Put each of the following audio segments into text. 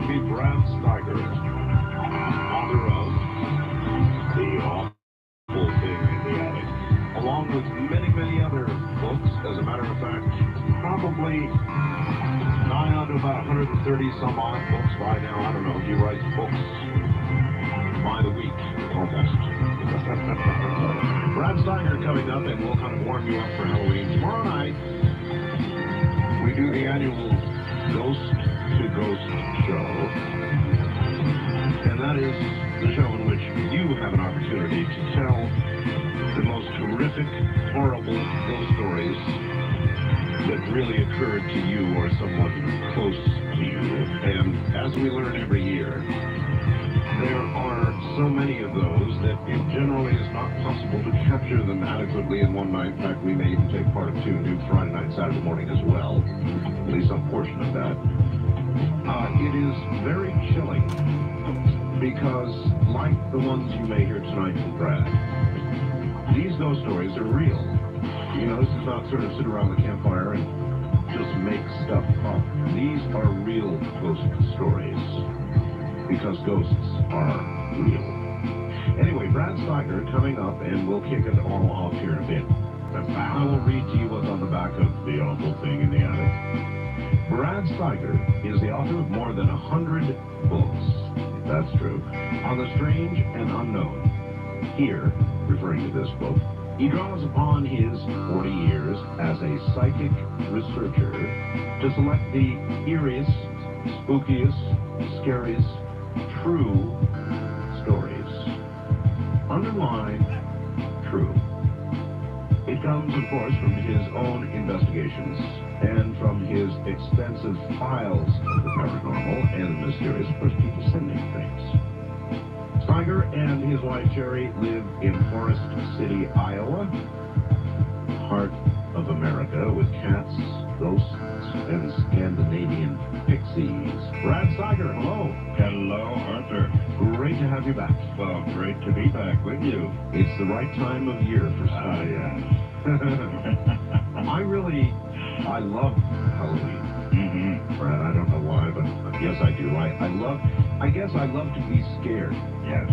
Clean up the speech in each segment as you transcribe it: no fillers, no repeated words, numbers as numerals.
to meet Brad Steiger, author of The Awful Thing in the Attic, along with many, many other books. As a matter of fact, probably nigh on to about 130 some odd books by now. I don't know. He writes books by the week, almost. Brad Steiger coming up, and we'll kind of warm you up for Halloween. Tomorrow night, we do the annual Ghost to Ghost show, and that is the show in which you have an opportunity to tell the most horrific, horrible ghost stories that really occurred to you or someone close to you. And as we learn every year, there are so many of those that it generally is not possible to capture them adequately in one night. In fact, we may even take part of two and do Friday night, Saturday morning as well, at least some portion of that. It is very chilling because, like the ones you may hear tonight from Brad, these ghost stories are real. You know, this is not sort of sit around the campfire and just make stuff up. These are real ghost stories because ghosts are real. Anyway, Brad Steiger coming up, and we'll kick it all off here in a bit. I will read to you what's on the back of The Awful Thing in the Attic. Brad Steiger is the author of more than 100 books, that's true, on the strange and unknown. Here, referring to this book, he draws upon his 40 years as a psychic researcher to select the eeriest, spookiest, scariest, true stories. Underline true. It comes, of course, from his own investigations and from his extensive files of the paranormal and the mysterious. Of course, people sending things. Steiger and his wife Sherry live in Forest City, Iowa, heart of America, with cats, ghosts, and Scandinavian pixies. Brad Steiger, hello. Hello, Arthur. Great to have you back. Well, great to be back with you. It's the right time of year for Steiger. I love Halloween. Mm-hmm. Brad, I don't know why, but yes, I do. I guess I love to be scared. Yes.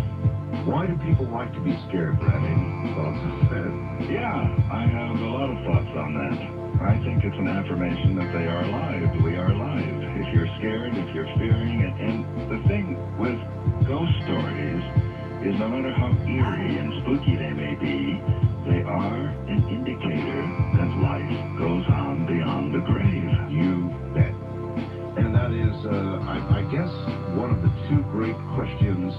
Why do people like to be scared, Brad? Any thoughts on that? Yeah, I have a lot of thoughts on that. I think it's an affirmation that they are alive. We are alive. If you're scared, if you're fearing it. And the thing with ghost stories is no matter how eerie and spooky they may be, they are an indicator that life goes on beyond the grave. You bet. And that is, I guess, one of the two great questions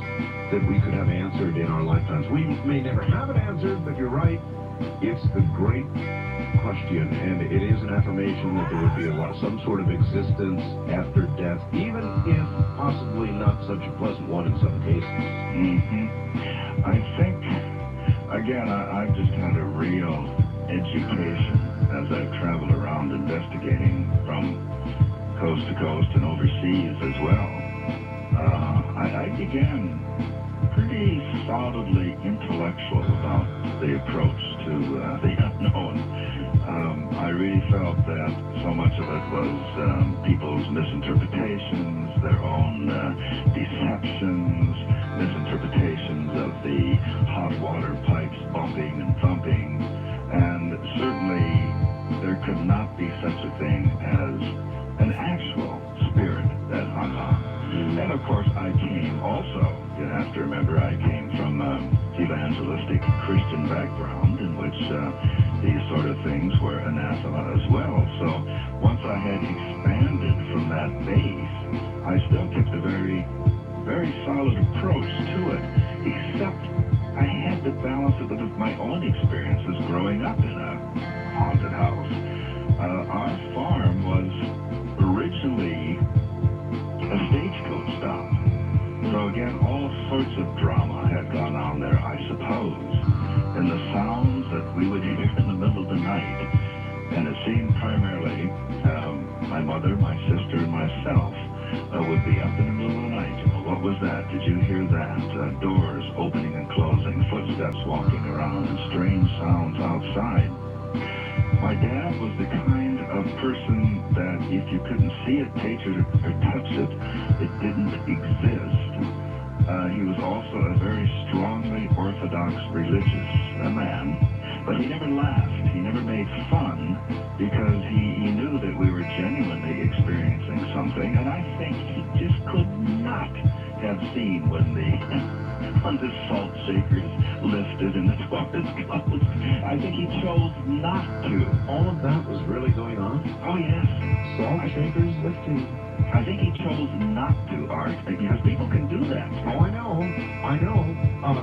that we could have answered in our lifetimes. We may never have it answered, but you're right. It's the great question, and it is an affirmation that there would be some sort of existence after death, even if possibly not such a pleasant one in some cases. Mm-hmm. I think, again, I've just had a real education as I've traveled around investigating from coast to coast and overseas as well. I began pretty solidly intellectual about the approach to the unknown. I really felt that so much of it was people's misinterpretations, their own deceptions, misinterpretations of the hot water pipes bumping and thumping, and certainly there could not be such a thing as an actual spirit that hung on. And of course, I came also, you have to remember, I came from an evangelistic Christian background in which these sort of things were anathema as well. So once I had expanded from that base, I still kept a very, very solid approach to it, except I had to balance it with my own experiences growing up in a haunted house. Our farm was originally a stagecoach stop. So again, all sorts of drama had gone on there, I suppose. And the sounds that we would hear in the middle of the night, and it seemed primarily my mother, my sister, and myself would be up in the middle of the night. What was that? Did you hear that? Doors opening and closing, footsteps walking around, and strange sounds outside. My dad was the kind of person that if you couldn't see it, taste it, or touch it, it didn't exist. He was also a very strongly Orthodox religious man, but he never laughed. He never made fun because he knew that we were genuinely experiencing something, and I think he just could not have seen when the salt shakers lifted and the toilets closed. I think he chose not to. All of that was really going on? Oh, yes. Salt shakers lifting? I think he chose not to, Art, because people can do that. Oh, I know.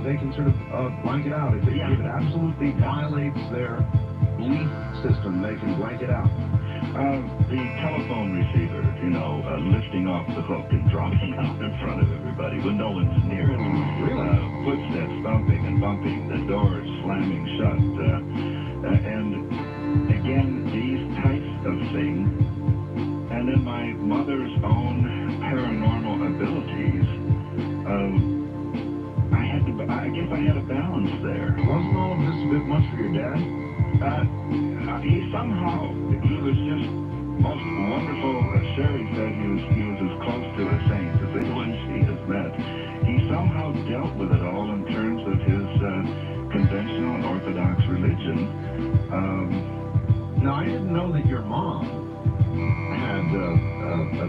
They can sort of blank it out. If it absolutely violates their belief system, they can blank it out. The telephone receiver, lifting off the hook and dropping out in front of everybody when no one's near it. Really? Footsteps thumping and bumping, the doors slamming shut. And again, these types of things. And then my mother's own paranormal abilities. I guess I had a balance there. Wasn't all of this a bit much for your dad? He was just most wonderful. Sherry said he was as close to a saint as anyone she has met. He somehow dealt with it all in terms of his conventional Orthodox religion. Now, I didn't know that your mom had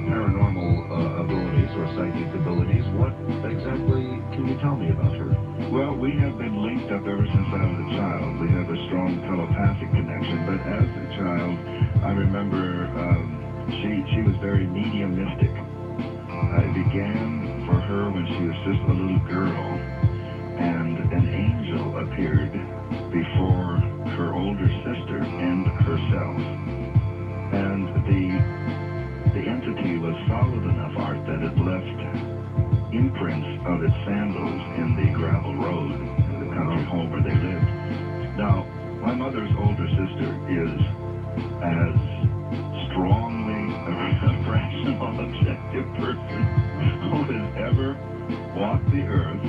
paranormal abilities or psychic abilities. What exactly can you tell me about her? Well, we have been linked up ever since I was a child. We have a strong telepathic connection, but as a child, I remember she was very mediumistic. It began for her when she was just a little girl, and an angel appeared before her older sister and herself. And the entity was solid enough, Art, that it left imprints of its sandals in the gravel road in the country home where they lived. Now, my mother's older sister is as strongly a rational, objective person who has ever walked the earth.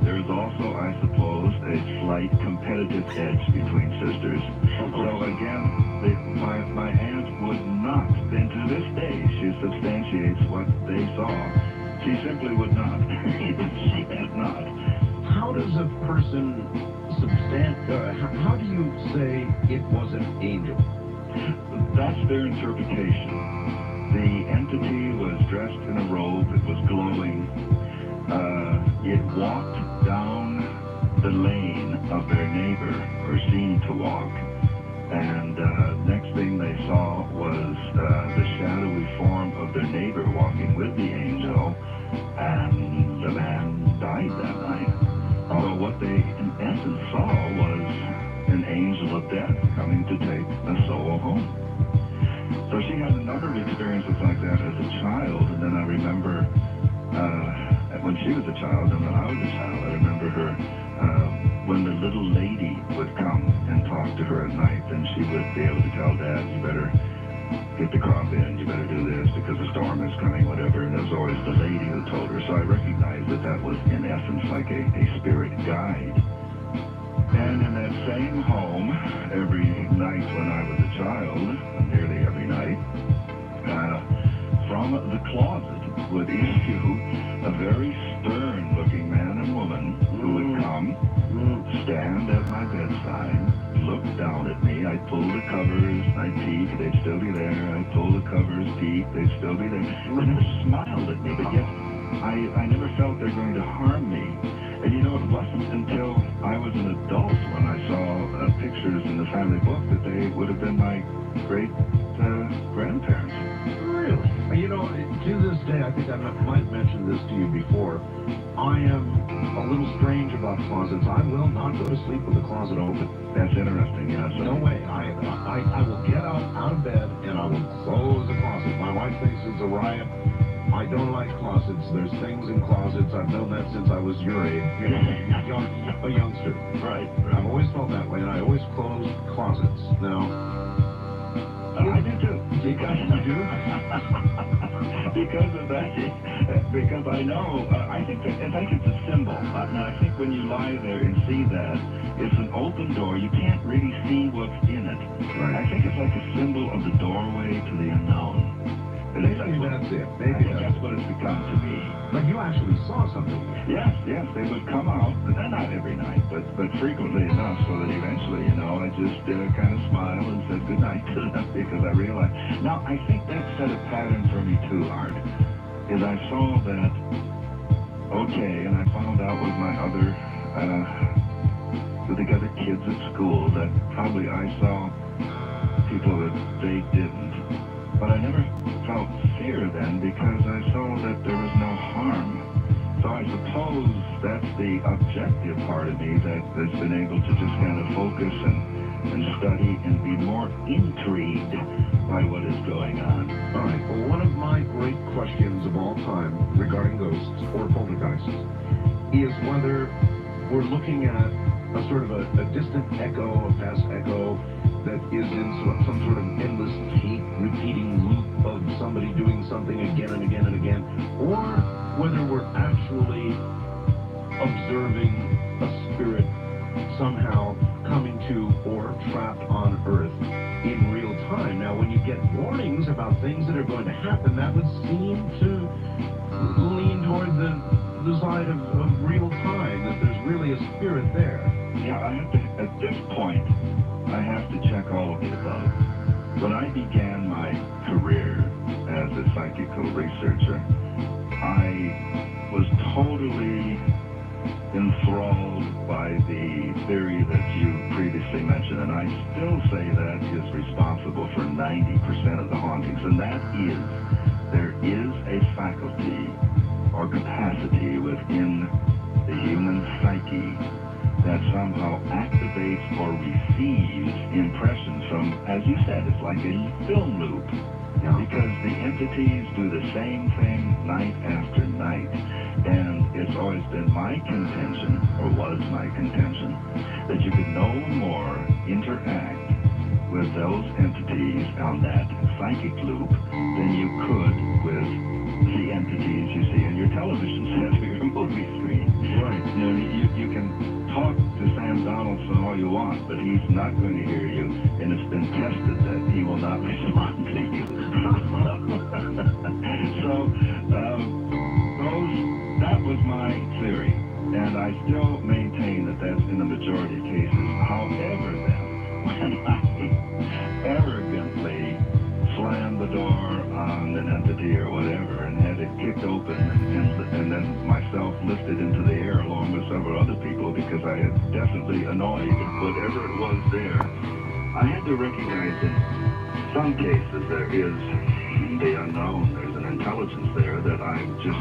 There's also, I suppose, a slight competitive edge between sisters. So again, my aunt would not, and to this day, she substantiates what they saw. She simply would not. She has not. How does a person how do you say it was an angel? That's their interpretation. The entity was dressed in a robe. It was glowing. It walked down the lane of their neighbor, or seemed to walk. And next thing they saw was the shadowy form of their neighbor walking with the angel, and the man died that night. So what they in essence saw was an angel of death coming to take a soul home. So she had a number of experiences like that as a child, and then I remember when she was a child and when I was a child, I remember her when the little lady would come and talk to her at night, and she would be able to tell Dad, you better get the crop in, you better do this because the storm is coming, whatever. And it was always the lady who told her. So I recognized that was in essence like a spirit guide. And in that same home, every night when I was a child, nearly every night, from the closet would issue a very stern-looking man and woman who would come, stand at my bedside, look down at me. I'd pull the covers, I'd peek, they'd still be there. I'd pull the covers, peek, they'd still be there. They never smiled at me, but yet I never felt they're going to harm me. And it wasn't until I was an adult when I saw pictures in the family book that they would have been my great grandparents. Really? To this day, I think I might have mentioned this to you before. I am a little strange about closets. I will not go to sleep with the closet open. That's interesting, yes. No way. I will get out of bed and I will close the closet. My wife thinks it's a riot. I don't like closets. There's things in closets. I've known that since I was your age. A youngster. Right. I've always felt that way, and I always close closets. Now, I do too. Because you do? Because of that. Because I know. I think it's a symbol. Now, I think when you lie there and see that, it's an open door. You can't really see what's in it. Right. I think it's like a symbol of the doorway to the unknown. Maybe that's it. Maybe that's what it's become to me. But you actually saw something. Yes, they would come out, and not every night, but frequently enough, so that eventually, I just kind of smiled and said good night to them because I realized. Now, I think that set a pattern for me too, Art, is I saw that, and I found out with my with the other kids at school that probably I saw people that they didn't. But I never felt fear then because I saw that there was no harm. So I suppose that's the objective part of me that has been able to just kind of focus and study and be more intrigued by what is going on. All right. Well, one of my great questions of all time regarding ghosts or poltergeists is whether we're looking at a sort of a distant echo, a past echo, that is in some sort of endless tape repeating loop of somebody doing something again and again and again, or whether we're actually observing a spirit somehow coming to or trapped on Earth in real time. Now, when you get warnings about things that are going to happen, that would seem to lean toward the side of real time, that there's really a spirit there. Yeah, I have to, at this point, I have to check all of the above. When I began my career as a psychical researcher, I was totally enthralled by the theory that you previously mentioned, and I still say that is responsible for 90% of the hauntings, and that is there is a faculty or capacity within the human psyche that somehow activates or receives impressions from, as you said, it's like a film loop. Yeah. Because the entities do the same thing night after night. And it's always been my contention, or was my contention, that you could no more interact with those entities on that psychic loop than you could with the entities you see in your television set or your movie screen. Right. You can talk to Sam Donaldson all you want, but he's not going to hear you, and it's been tested that he will not respond to you. So, that was my theory, and I still maintain that that's in the majority of cases. However, then, when I arrogantly slammed the door on an entity or whatever and had it kicked open and then myself lifted into the air along with several other people because I had definitely annoyed whatever it was there, I had to recognize in some cases there is the unknown. There's an intelligence there that I'm just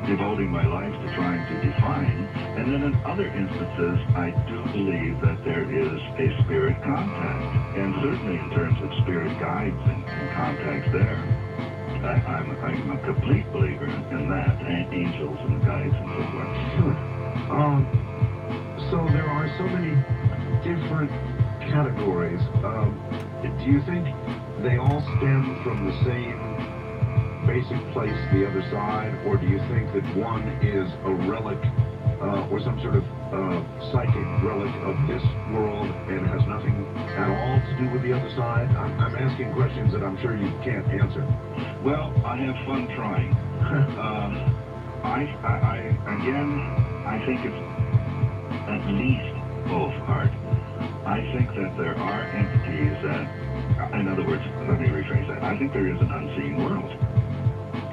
devoting my life to trying to define. And then in other instances, I do believe that there is a spirit contact. And certainly in terms of spirit guides and contacts there, I'm a complete believer in that, and angels and guides and so forth. Sure. So there are so many different categories. Do you think they all stem from the same basic place, the other side, or do you think that one is a relic or some sort of psychic relic of this world and has nothing at all to do with the other side? I'm asking questions that I'm sure you can't answer. Well, I have fun trying. I think it's at least both, Art. I think that there are entities that, in other words, let me rephrase that. I think there is an unseen world.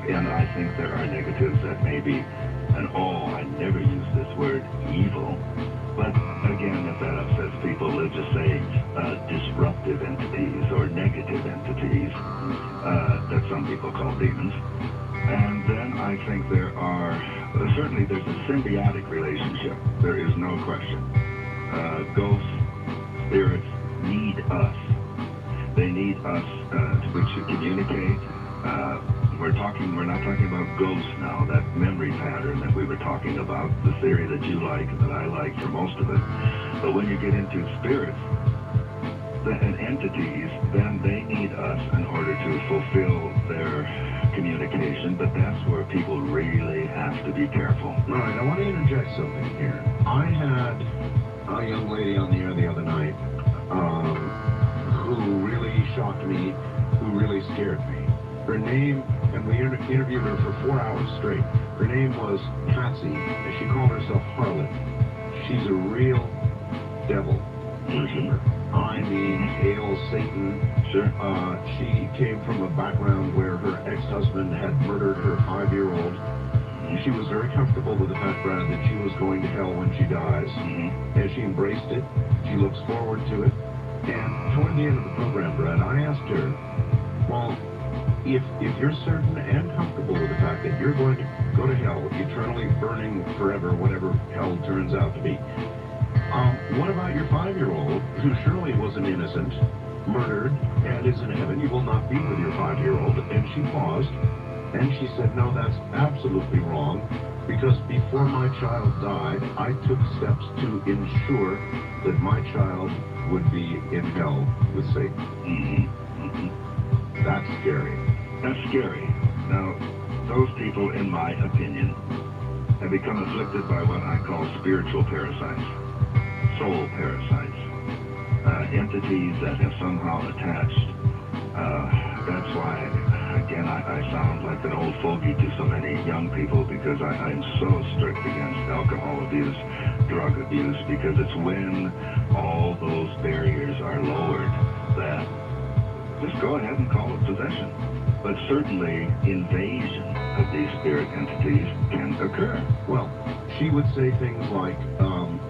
And I think there are negatives that may be, and I never use this word, evil. But again, if that upsets people, let's just say disruptive entities or negative entities that some people call demons. And then I think there are, certainly there's a symbiotic relationship. There is no question. Ghosts, spirits need us. They need us to communicate. We're not talking about ghosts now, that memory pattern that we were talking about, the theory that you like and that I like for most of it. But when you get into spirits and entities, then they need us in order to fulfill their communication, but that's where people really have to be careful. All right, I want to interject something here. I had a young lady on the air the other night who really shocked me, who really scared me. Her name, and we interviewed her for 4 hours straight. Her name was Patsy, and she called herself Harlot. She's a real devil worshiper. I mean, hail Satan. Sure. She came from a background where her ex-husband had murdered her 5-year-old. She was very comfortable with the fact, Brad, that she was going to hell when she dies. And she embraced it. She looks forward to it. And toward the end of the program, Brad, I asked her, well, if you're certain and comfortable with the fact that you're going to go to hell, eternally burning forever, whatever hell turns out to be, what about your 5-year-old, who surely was an innocent, murdered, and is in heaven? You will not be with your 5-year-old. And she paused, and she said, no, that's absolutely wrong, because before my child died, I took steps to ensure that my child would be in hell with Satan. That's scary. That's scary. Now, those people, in my opinion, have become afflicted by what I call spiritual parasites, soul parasites, entities that have somehow attached. That's why, again, I sound like an old fogey to so many young people, because I'm so strict against alcohol abuse, drug abuse, because it's when all those barriers are lowered that just go ahead and call it possession. But certainly invasion of these spirit entities can occur. Well, she would say things like,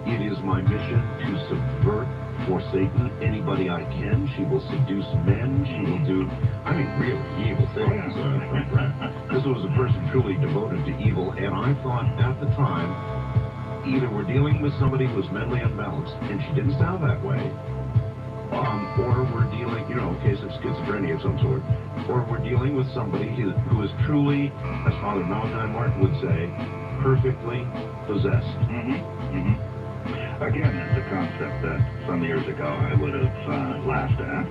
it is my mission to subvert for Satan anybody I can. She will seduce men. She will do, I mean, really evil things. This was a person truly devoted to evil, and I thought at the time, either we're dealing with somebody who's mentally unbalanced, and she didn't sound that way, or we're dealing, a case of schizophrenia of some sort, or we're dealing with somebody who is truly, as Father Malachi Martin would say, perfectly possessed. Again, it's a concept that some years ago I would have laughed at.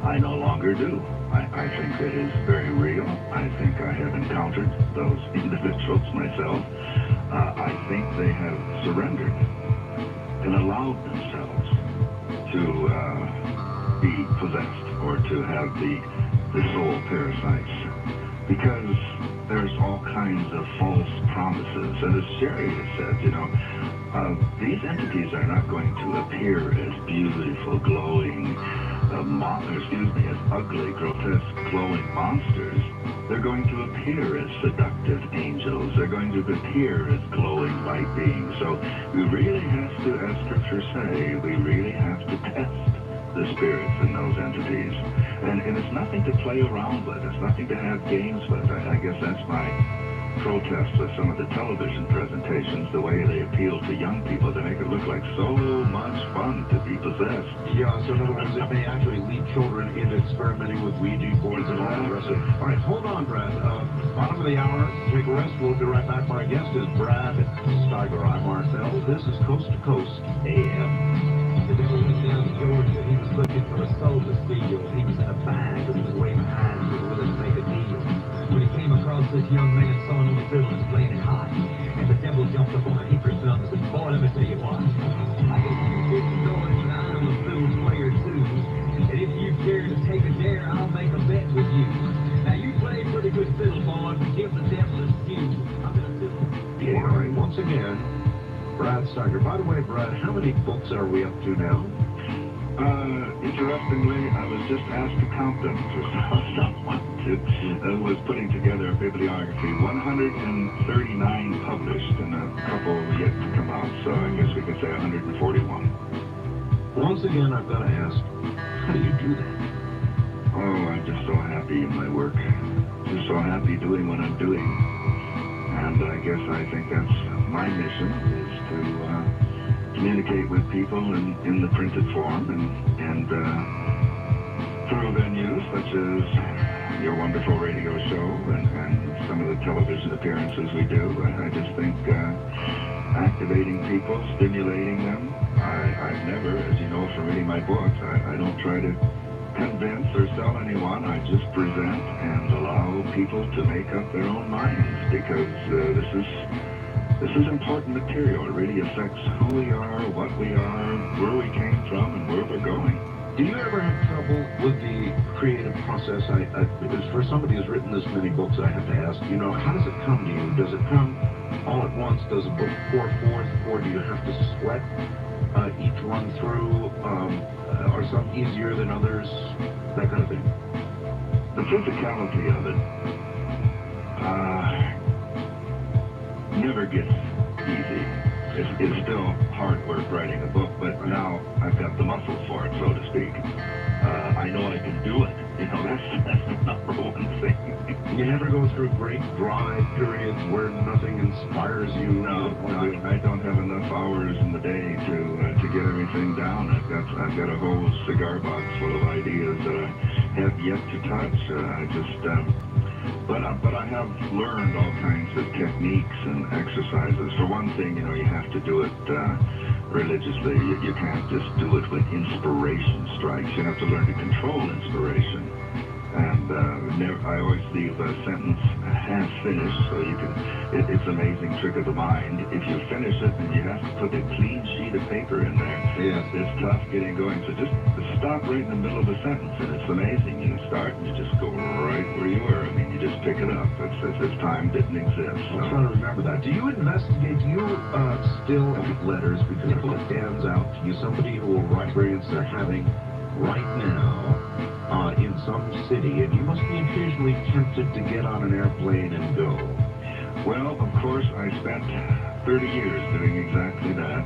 I no longer do. I think it is very real. I think I have encountered those individuals myself. I think they have surrendered and allowed themselves to be possessed or to have the soul parasites, because there's all kinds of false promises. And as Sherry has said, these entities are not going to appear as beautiful, glowing, as ugly, grotesque, glowing monsters. They're going to appear as seductive angels. They're going to appear as glowing light beings. So we really have to, as Scripture say, we really have to test the spirits in those entities. And it's nothing to play around with. It's nothing to have games with. I guess that's my protest with some of the television presentations, the way they appeal to young people to make it look like so much fun to be possessed. Yeah, so in other words, it may actually lead children into experimenting with Ouija boards and all the rest of it. All right, hold on, Brad. Bottom of the hour, take a rest. We'll be right back. My guest is Brad Steiger. I'm Marcel. This is Coast to Coast AM. The devil was down in Georgia. He was looking for a soul to steal. He was in a bag and he was way behind. He was willing to make a deal. When he came across this young man sawing on the fiddle and playing it hot, and the devil jumped up on a heap or something and said, boy, let me tell you what. I guess you get to know it when I know a fiddle player too. And if you care to take a dare, I'll make a bet with you. Now you play pretty good fiddle, boy, but give the devil a skew. I'm in a fiddle. Yeah, all right, once again, Brad Steiger. By the way, Brad, how many books are we up to now? Interestingly, I was just asked to count them for someone who was putting together a bibliography. 139 published and a couple yet to come out, so I guess we could say 141. Once again, I've got to ask, how do you do that? Oh, I'm just so happy in my work. Just so happy doing what I'm doing. And I guess I think that's my mission, is to communicate with people in the printed form and through venues such as your wonderful radio show and some of the television appearances we do. I just think activating people, stimulating them. I've never, as you know from reading my books, I don't try to convince or sell anyone. I just present and allow people to make up their own minds, because this is important material. It really affects who we are, what we are, where we came from, and where we're going. Do you ever have trouble with the creative process? Because for somebody who's written this many books, I have to ask, you know, how does it come to you? Does it come all at once? Does a book pour forth, or do you have to sweat each one through? Are some easier than others? That kind of thing. The physicality of it never gets easy. It's still hard work writing a book, but now I've got the muscle for it, so to speak. I know I can do it. You know, that's the number one thing. You never go through great dry periods where nothing inspires you? No, I don't have enough hours in the day to get everything down. I've got a whole cigar box full of ideas that I have yet to touch. But I have learned all kinds of techniques and exercises. For one thing, you know, you have to do it religiously. You can't just do it when inspiration strikes. You have to learn to control inspiration. And I always leave a sentence half finished, so you can. It's an amazing trick of the mind. If you finish it and you have to put a clean sheet of paper in there, yes, it's tough getting going. So just stop right in the middle of a sentence, and it's amazing. You start and you just go right where you were. I mean, you just pick it up. It's as if time didn't exist. So. I'm trying to remember that. Do you investigate? Do you still get letters because it stands out to you? Somebody who will write experience they're having right now in some city, and you must be occasionally tempted to get on an airplane and go. Well, of course, I spent 30 years doing exactly that,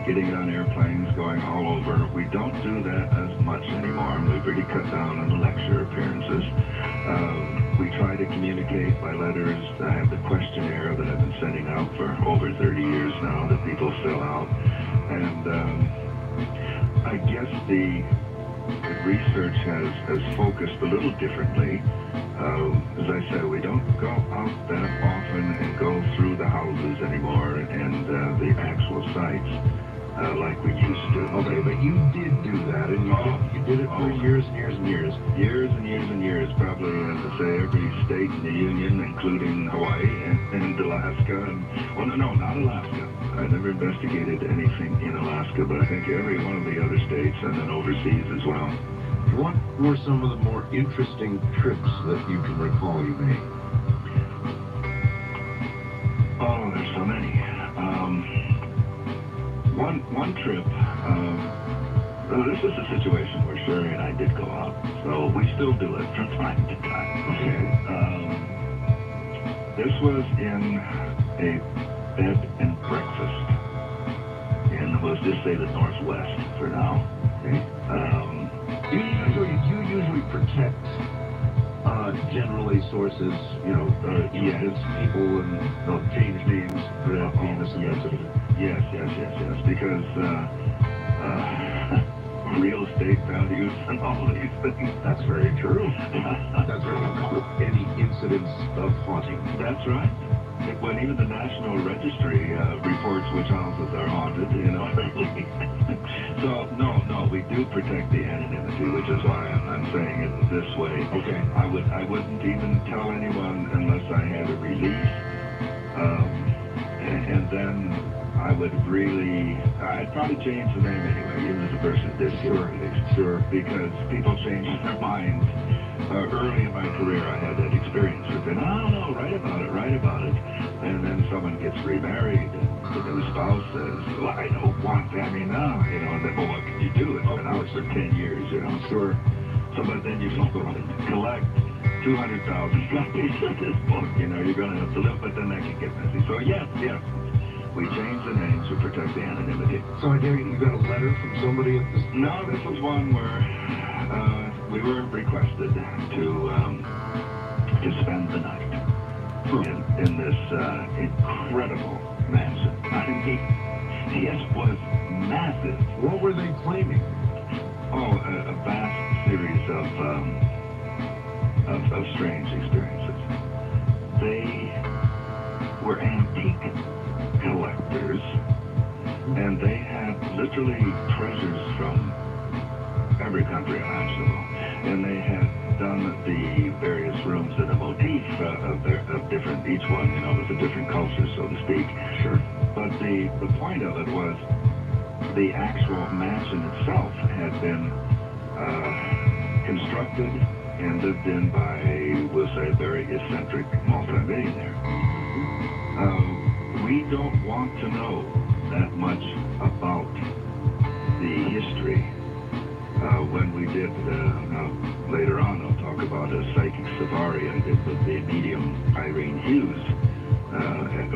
getting on airplanes, going all over. We don't do that as much anymore. We've really cut down on the lecture appearances. We try to communicate by letters. I have the questionnaire that I've been sending out for over 30 years now that people fill out. And I guess the research has focused a little differently. As I said, we don't go out that often and go through the houses anymore and the actual sites like we used to. Okay, but you did do that, and you did it for years and years and years. Years and years and years, probably, as I say, every state in the Union, including Hawaii and Alaska. Well, no, not Alaska. I never investigated anything in Alaska, but I think every one of the other states and then overseas as well. What were some of the more interesting trips that you can recall you made? Oh, there's so many. One trip, this is a situation where Sherry and I did go out, so we still do it from time to time. Okay. This was in a bed and breakfast in, let's just say, the Northwest for now. Okay. You usually protect generally sources, you know, yes, people, and they'll change names for that famous and that sort of thing. Yes, because real estate values and all these things. That's very true. That's very true. Any incidents of haunting. That's right. When even the National Registry reports which houses are haunted, you know. So, no, we do protect the anonymity, which is why I'm saying it this way. Okay. I wouldn't even tell anyone unless I had a release. And then I would I'd probably change the name anyway, even if the person did get a release. Sure. Because people change their minds. Early in my career, I had that experience with it. No, write about it. And then someone gets remarried, and the new spouse says, well, I don't want family now, you know, and then, well, what can you do? It's been out for 10 years, you know. Sure. So, but then you collect 200,000 copies of this book, you know, you're going to have to live, but then that can get messy. So, yes, we changed the names to protect the anonymity. So I dare you got a letter from somebody at this... No, this was one where we were requested to spend the night in this incredible mansion. I mean, it was massive. What were they claiming? Oh, a vast series of strange experiences. They were antique collectors, and they had literally treasures from every country imaginable, and they had done the various rooms in a motif of different, each one, you know, was a different culture, so to speak. Sure. But the point of it was the actual mansion itself had been constructed and lived in by, we'll say, a very eccentric multimillionaire. We don't want to know that much about the history. When we did, later on, I'll talk about a psychic safari I did with the medium Irene Hughes.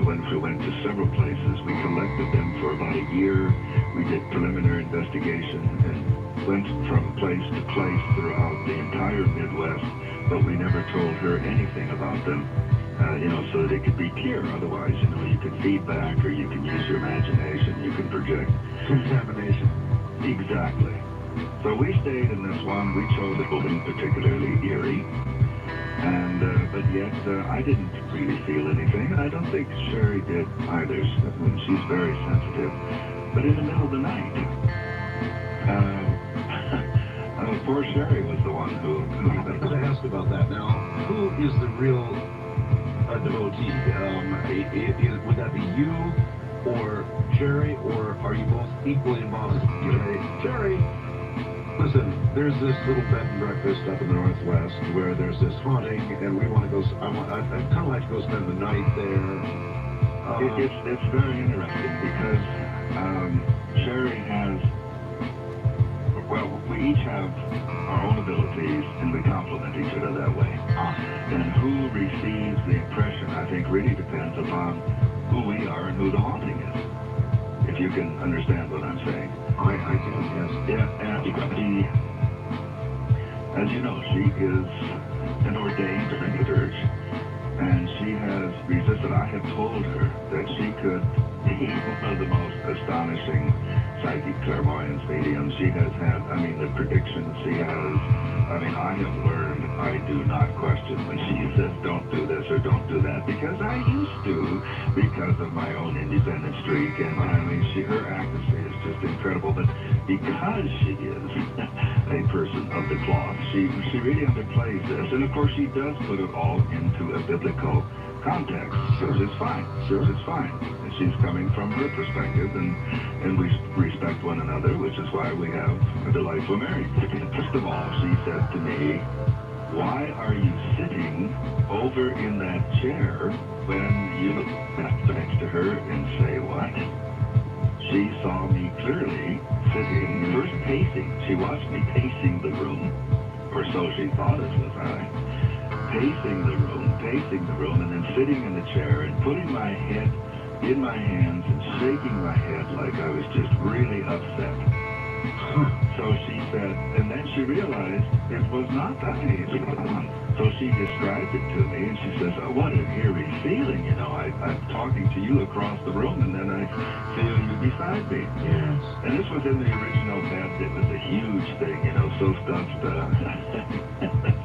When we went to several places, we collected them for about a year. We did preliminary investigation and went from place to place throughout the entire Midwest, but we never told her anything about them, so that it could be clear. Otherwise, you can feedback or you can use your imagination, you can project. Contamination. Exactly. So we stayed in this one. We chose a building particularly eerie. And, but yet, I didn't really feel anything. I don't think Sherry did either. She's very sensitive. But in the middle of the night, poor Sherry was the one who I was going to ask about that. Now, who is the real devotee? Would that be you or Sherry, or are you both equally involved? Sherry, listen, there's this little bed and breakfast up in the Northwest where there's this haunting, and we want to go. I'd kind of like to go spend the night there. It's very interesting because Sherry has. Well, we each have our own abilities, and we complement each other that way. And who receives the impression, I think, really depends upon who we are and who the haunting is. If you can understand what I'm saying. I can, yes. Yeah, and as you know, she is an ordained Saint, and she has resisted. I have told her that she could be one of the most astonishing psychic clairvoyance mediums. She has had, the predictions she has, I have learned I do not question when she says don't do this or don't do that, because I used to, because of my own independent streak, and her accuracy is just incredible, but because she is a person of the cloth, she really underplays this, and of course she does put it all into a biblical context, which is fine. It's fine. And she's coming from her perspective, and we respect one another, which is why we have a delightful marriage. First of all, she said to me, "Why are you sitting over in that chair when you look next to her and say what?" She saw me clearly sitting, first pacing. She watched me pacing the room, or so she thought it was I. Pacing the room, and then sitting in the chair and putting my head in my hands and shaking my head like I was just really upset. So she said, and then she realized it was not that easy. So she described it to me, and she says, "Oh, what an eerie feeling, I'm talking to you across the room, and then I feel you beside me." Yes. And this was in the original bed. It was a huge thing, so stuffed,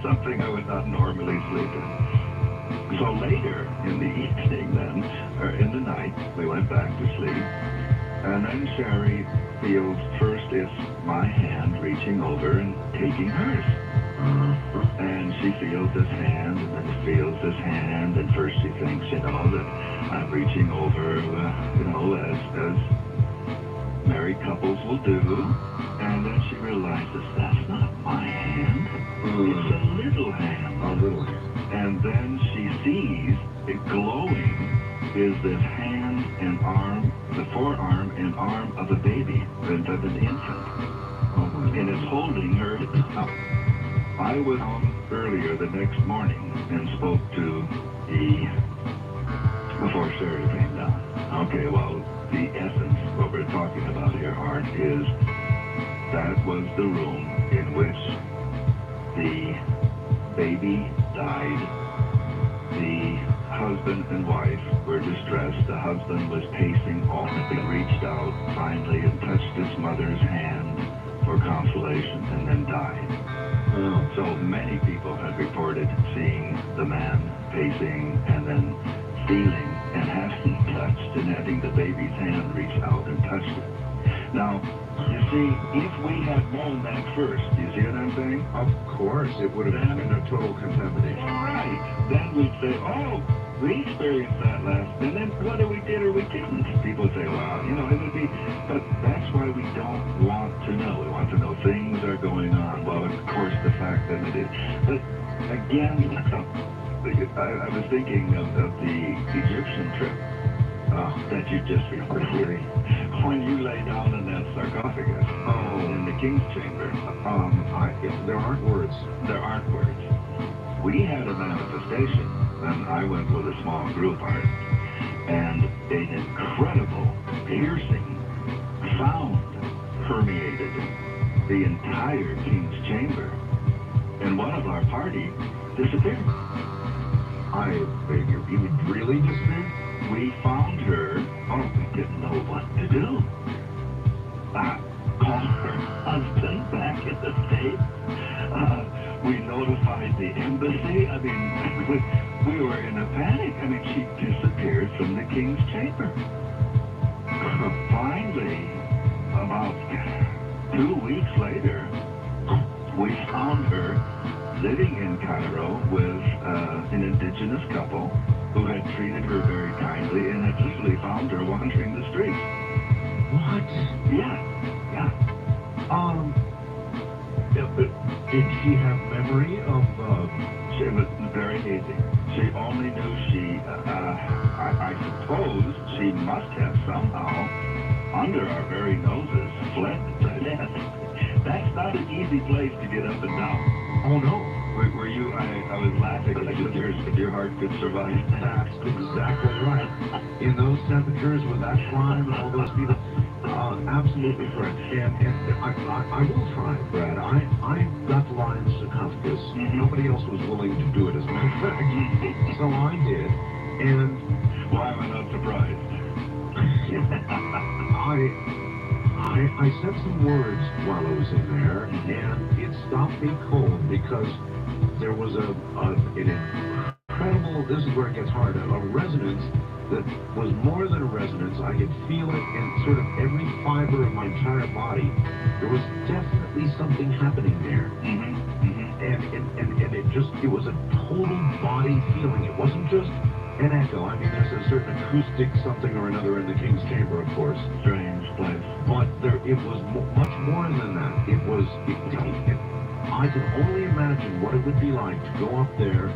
something I would not normally sleep in. So later in the evening then, or in the night, we went back to sleep, and then Sherry feels first it's my hand reaching over and taking hers. And she feels this hand, and then feels this hand, and first she thinks, that I'm reaching over, as married couples will do, and then she realizes that's not my hand, it's a little hand. A little hand. And then she sees it glowing is this hand and arm, the forearm and arm of a baby, of an infant, and it's holding her up. I was on earlier the next morning and spoke to before Sherry came down. Okay, well, the essence, what we're talking about here, Art, is that was the room in which the baby died. The husband and wife were distressed. The husband was pacing off. He reached out finally and touched his mother's hand for consolation and then died. So many people have reported seeing the man pacing and then feeling and having touched and having the baby's hand reach out and touched it. Now, you see, if we had known that first, do you see what I'm saying? Of course, it would have been a total contamination. Right. Then we'd say, oh, we experienced that last, and then whether we did or we didn't, people would say, well, it would be, but that's why we don't want to know. We want to know things are going on. Well, Yeah, I was thinking of the Egyptian trip that you just reported. When you lay down in that sarcophagus in the King's Chamber. There aren't words. There aren't words. We had a manifestation, and I went with a small group, Art, and an incredible, piercing sound permeated the entire King's Chamber, and one of our party disappeared. You would really disappear? We found her. We didn't know what to do. Called her husband back in the States. We notified the embassy. I mean, we were in a panic. I mean, she disappeared from the King's Chamber. Finally, about 2 weeks later, we found her living in Cairo with an indigenous couple who had treated her very kindly and had literally found her wandering the streets. What? Yeah. Did she have memory of, She was very easy. She only knew I suppose she must have somehow, under our very noses, fled to death. That's not an easy place to get up and down. oh no. Were you, I was laughing if your heart could survive that. That's exactly right. In those temperatures with that climb and all those people, absolutely correct. And I will try, Brad. I got the lie in the sarcophagus. Nobody else was willing to do it, as a matter of fact. So I did, and Why am I not surprised? I said some words while I was in there, and it stopped me cold because there was an incredible, this is where it gets hard, a resonance that was more than a resonance. I could feel it in sort of every fiber of my entire body. There was definitely something happening there. And it was a total body feeling. It wasn't just an echo. I mean, there's a certain acoustic something or another in the King's Chamber, of course. Strange place. But it was much more than that. I could only imagine what it would be like to go up there,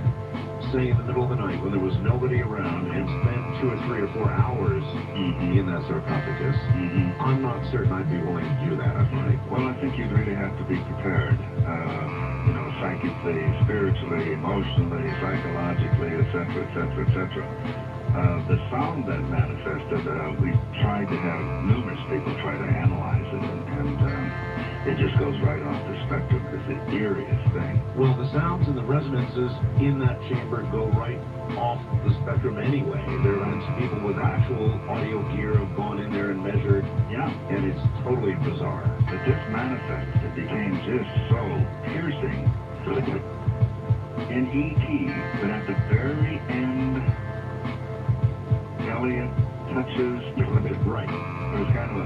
say in the middle of the night when there was nobody around, and spend 2 or 3 or 4 hours in that sarcophagus. I'm not certain I'd be willing to do that, I think. Well, I think you'd really have to be prepared, psychically, spiritually, emotionally, psychologically, etc., etc., etc. The sound that manifested, we tried to have numerous people try to analyze it, and it just goes right off the spectrum. It's the eeriest thing. Well, the sounds and the resonances in that chamber go right off the spectrum anyway. There have been some people with actual audio gear have gone in there and measured. Yeah. And it's totally bizarre. But this manifested. It became just so piercing. In E.T., but at the very end, Elliot touches the limit right. There was kind of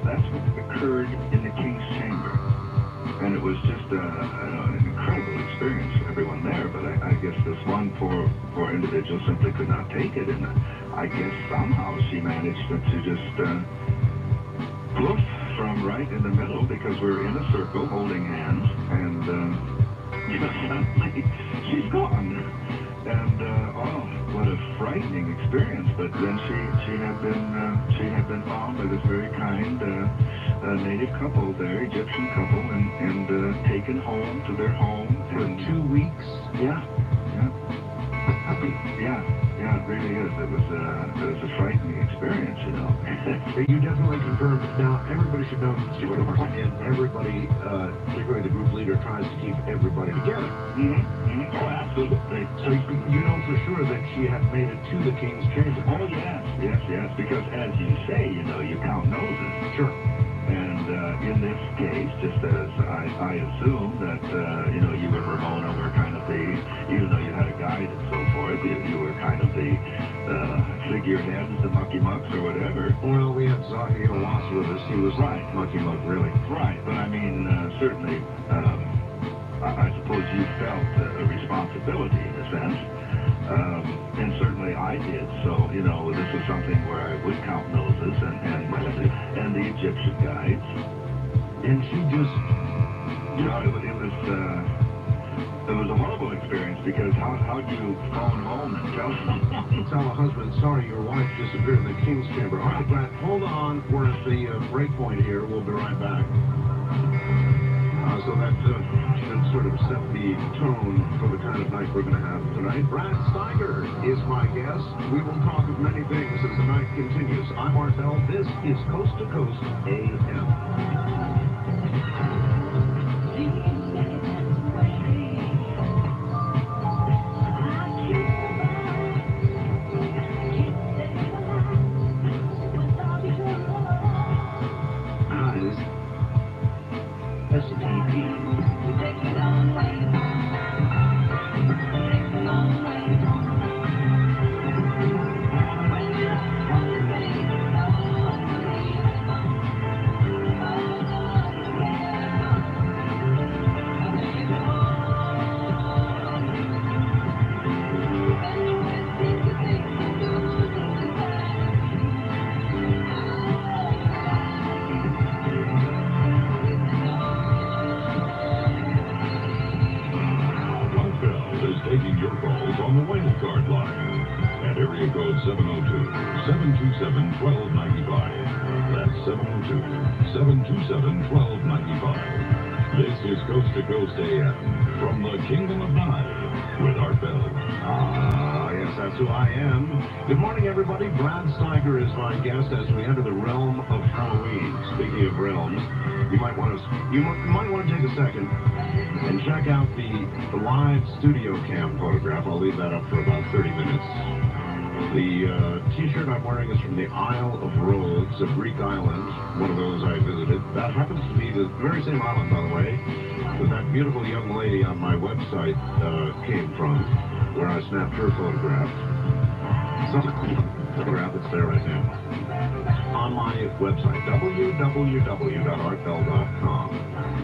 that's what occurred in the King's Chamber. And it was just an incredible experience for everyone there, but I guess this one poor individual simply could not take it, and I guess somehow she managed to just poof from right in the middle, because we're in a circle holding hands, and suddenly she's gone. And what a frightening experience! But then she had been found by this very kind native couple there, Egyptian couple, and taken home to their home For in 2 weeks? Yeah, it really is. It was a frightening experience, you know. You definitely confirmed. Now, everybody should know and everybody, particularly the group leader, tries to keep everybody together. Oh, absolutely. So you know for sure that she had made it to the King's Chamber. Oh, yes, because as you say, you count noses. Sure. And in this case, just as I assume that, you and Ramona were kind of even though you had a guide and so forth, you were kind of the figureheads, the mucky mucks or whatever. Well, we had Zaki Owas with us. He was Right. Mucky Muck, really. Right, but I mean, certainly, I suppose you felt a responsibility in a sense. And certainly I did. So, this was something where I would count noses and the Egyptian guides. And she just... It was it was a horrible experience because how'd you phone home and tell them? Tell a husband, sorry, your wife disappeared in the King's Chamber. All right, Brad, hold on. We're at the break point here. We'll be right back. So that should sort of set the tone for the kind of night we're going to have tonight. Brad Steiger is my guest. We will talk of many things as the night continues. I'm Martel. This is Coast to Coast AM. Taking your calls on the Whale Card line at area code 702-727-1295. That's 702-727-1295. This is Coast to Coast AM from the Kingdom of Nye with Art Bell. Yes, that's who I am. Good morning, everybody. Brad Steiger is my guest as we enter the realm of Halloween. Speaking of realms, you might want to take a second and check out the live studio cam photograph. I'll leave that up for about 30 minutes. The t-shirt I'm wearing is from the Isle of Rhodes, a Greek island, one of those I visited. That happens to be the very same island, by the way, that beautiful young lady on my website came from, where I snapped her photograph. So, photograph that's there right now. On my website, www.artbell.com.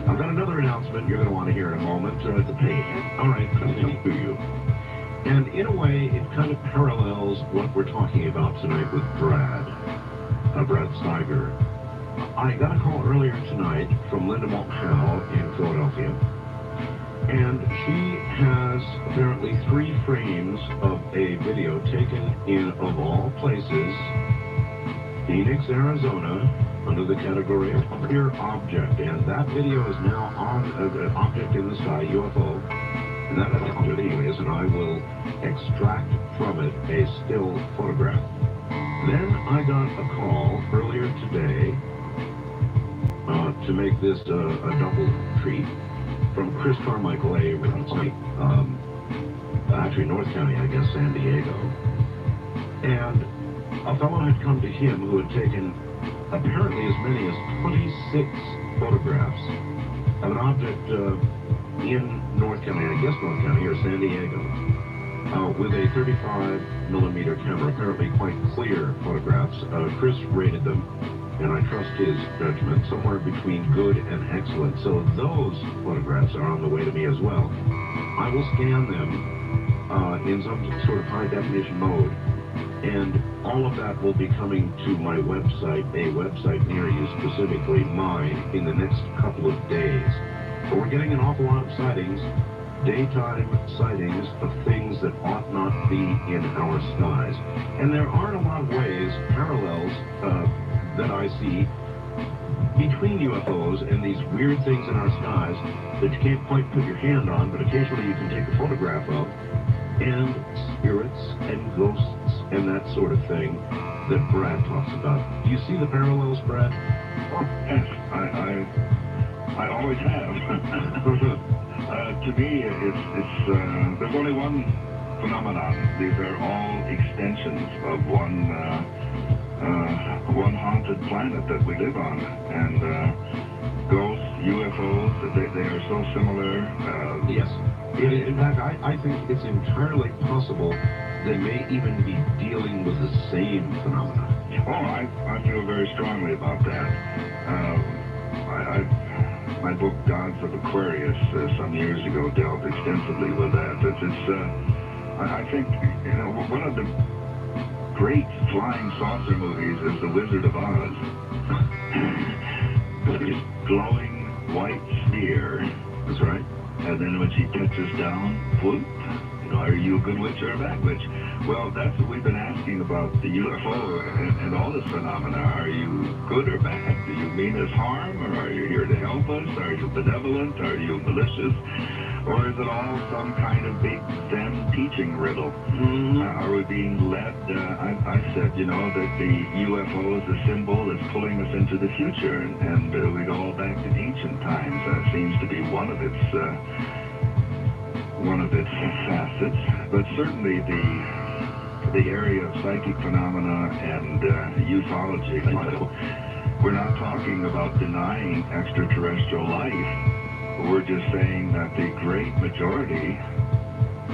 I've got another announcement you're going to want to hear in a moment. The page. All right, continue to you. And in a way, it kind of parallels what we're talking about tonight with Brad Steiger. I got a call earlier tonight from Linda Montpel in Philadelphia. And she has apparently 3 frames of a video taken in, of all places, Phoenix, Arizona, under the category of clear object. And that video is now on an object in the sky, UFO. And that object is, and I will extract from it a still photograph. Then I got a call earlier today to make this a double treat from Chris Carmichael, actually North County, I guess, San Diego. And a fellow had come to him who had taken apparently as many as 26 photographs of an object in North County, I guess North County or San Diego, with a 35mm camera, apparently quite clear photographs. Chris rated them, and I trust his judgment, somewhere between good and excellent. So those photographs are on the way to me as well. I will scan them in some sort of high-definition mode, and all of that will be coming to my website, a website near you, specifically mine, in the next couple of days. But we're getting an awful lot of sightings, daytime sightings of things that ought not be in our skies. And there aren't a lot of ways, parallels, that I see between UFOs and these weird things in our skies that you can't quite put your hand on, but occasionally you can take a photograph of, and spirits and ghosts and that sort of thing that Brad talks about. Do you see the parallels, Brad? Oh, yes, I always have. To me, it's there's only one phenomenon. These are all extensions of one haunted planet that we live on, and ghosts, UFOs, they are so similar. Yes. In fact, I think it's entirely possible they may even be dealing with the same phenomena. Oh, I feel very strongly about that. My book, Gods of Aquarius, some years ago dealt extensively with that. I think, one of the great flying saucer movies is The Wizard of Oz. This glowing white sphere. That's right. And then when she touches down, whoop, are you a good witch or a bad witch? Well, that's what we've been asking about the UFO and all this phenomena. Are you good or bad? Do you mean us harm, or are you here to help us? Are you benevolent? Are you malicious? Or is it all some kind of big Zen teaching riddle? Are we being led? I said, that the UFO is a symbol that's pulling us into the future, and we go all back to ancient times. That seems to be one of its facets. But certainly the area of psychic phenomena and ufology. We're not talking about denying extraterrestrial life. We're just saying that the great majority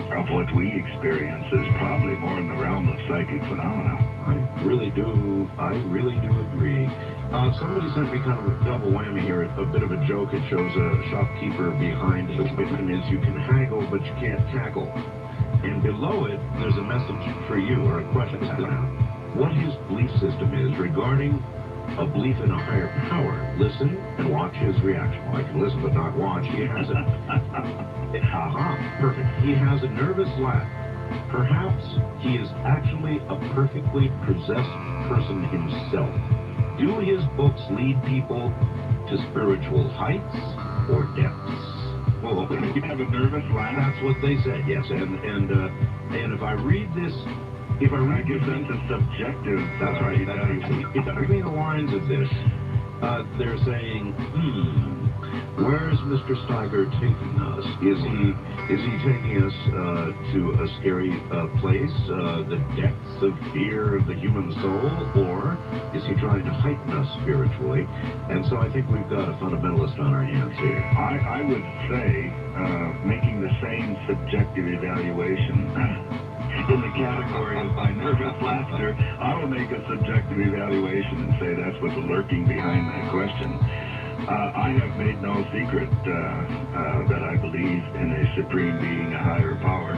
of what we experience is probably more in the realm of psychic phenomena. I really do agree. Somebody sent me kind of a double whammy here, a bit of a joke. It shows a shopkeeper behind the women is you can haggle, but you can't tackle. And below it, there's a message for you, or a question about what his belief system is regarding a belief in a higher power. Listen and watch his reaction. Well, I can listen but not watch. He has a... perfect. He has a nervous laugh. Perhaps he is actually a perfectly possessed person himself. Do his books lead people to spiritual heights or depths? Well, you have a nervous laugh? That's what they said, yes. And if I read this... If I read guess that's a subjective... That's right. If I read the lines of this, they're saying, where is Mr. Steiger taking us? Is he taking us to a scary place, the depths of fear of the human soul, or is he trying to heighten us spiritually? And so I think we've got a fundamentalist on our hands here. I would say, making the same subjective evaluation in the category of my nervous laughter, I will make a subjective evaluation and say that's what's lurking behind that question. I have made no secret that I believe in a supreme being, a higher power.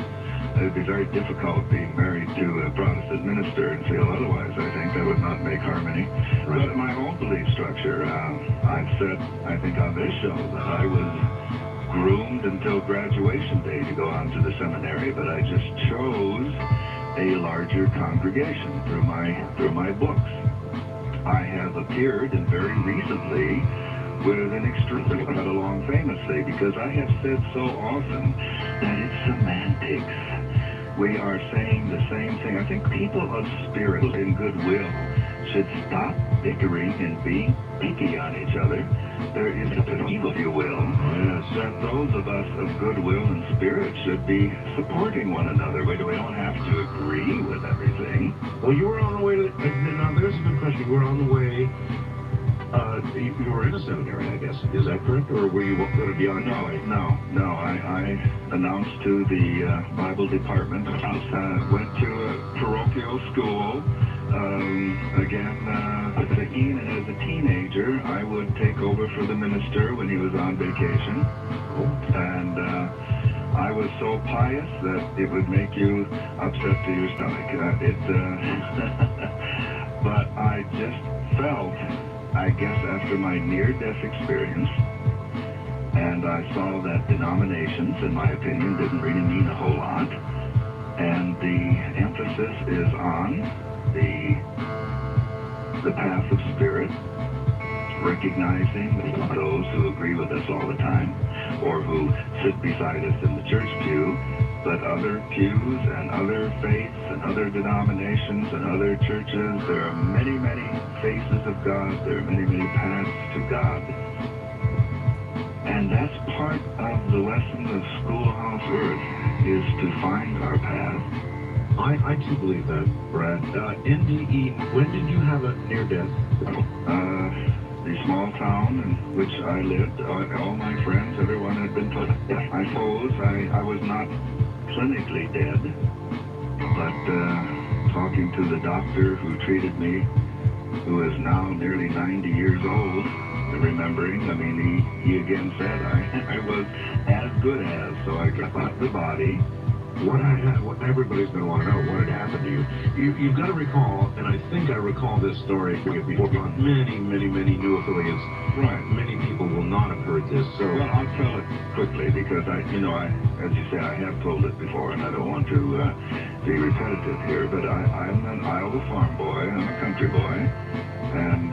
It would be very difficult being married to a Protestant minister and feel otherwise. I think that would not make harmony. Right. But my own belief structure, I've said, I think on this show, that I was groomed until graduation day to go on to the seminary, but I just chose a larger congregation through my books. I have appeared, and very recently, with an extremely got along famously, because I have said so often that it's semantics. We are saying the same thing. I think people of spirit and goodwill should stop bickering and being picky on each other. There is a belief, if you will, that those of us of goodwill and spirit should be supporting one another. We don't have to agree with everything. Well, you were on the way to... Now, there's a good question. You were on the way... you were in a seminary, I guess. Is that correct? Or were you going to be on your way? No. I announced to the Bible department. Went to a parochial school. Even as a teenager, I would take over for the minister when he was on vacation. And I was so pious that it would make you upset to your stomach. But I just felt, I guess, after my near-death experience, and I saw that denominations, in my opinion, didn't really mean a whole lot. And the emphasis is on the path of spirit, recognizing those who agree with us all the time, or who sit beside us in the church pew, but other pews and other faiths and other denominations and other churches. There are many, many faces of God. There are many, many paths to God. And that's part of the lesson of Schoolhouse Earth, is to find our path. I too believe that, Brad. NDE, when did you have a near-death? The small town in which I lived, all my friends, everyone had been put. I suppose I was not clinically dead, but talking to the doctor who treated me, who is now nearly 90 years old, remembering, I mean, he again said I was as good as, so I got the body, what everybody's going to want to know, what had happened to you. You've got to recall, and I think I recall this story before, many new affiliates. Right. Many people will not have heard this, so... Well, I'll tell it quickly because I, as you say, I have told it before, and I don't want to be repetitive here. But I'm an Iowa farm boy. I'm a country boy, and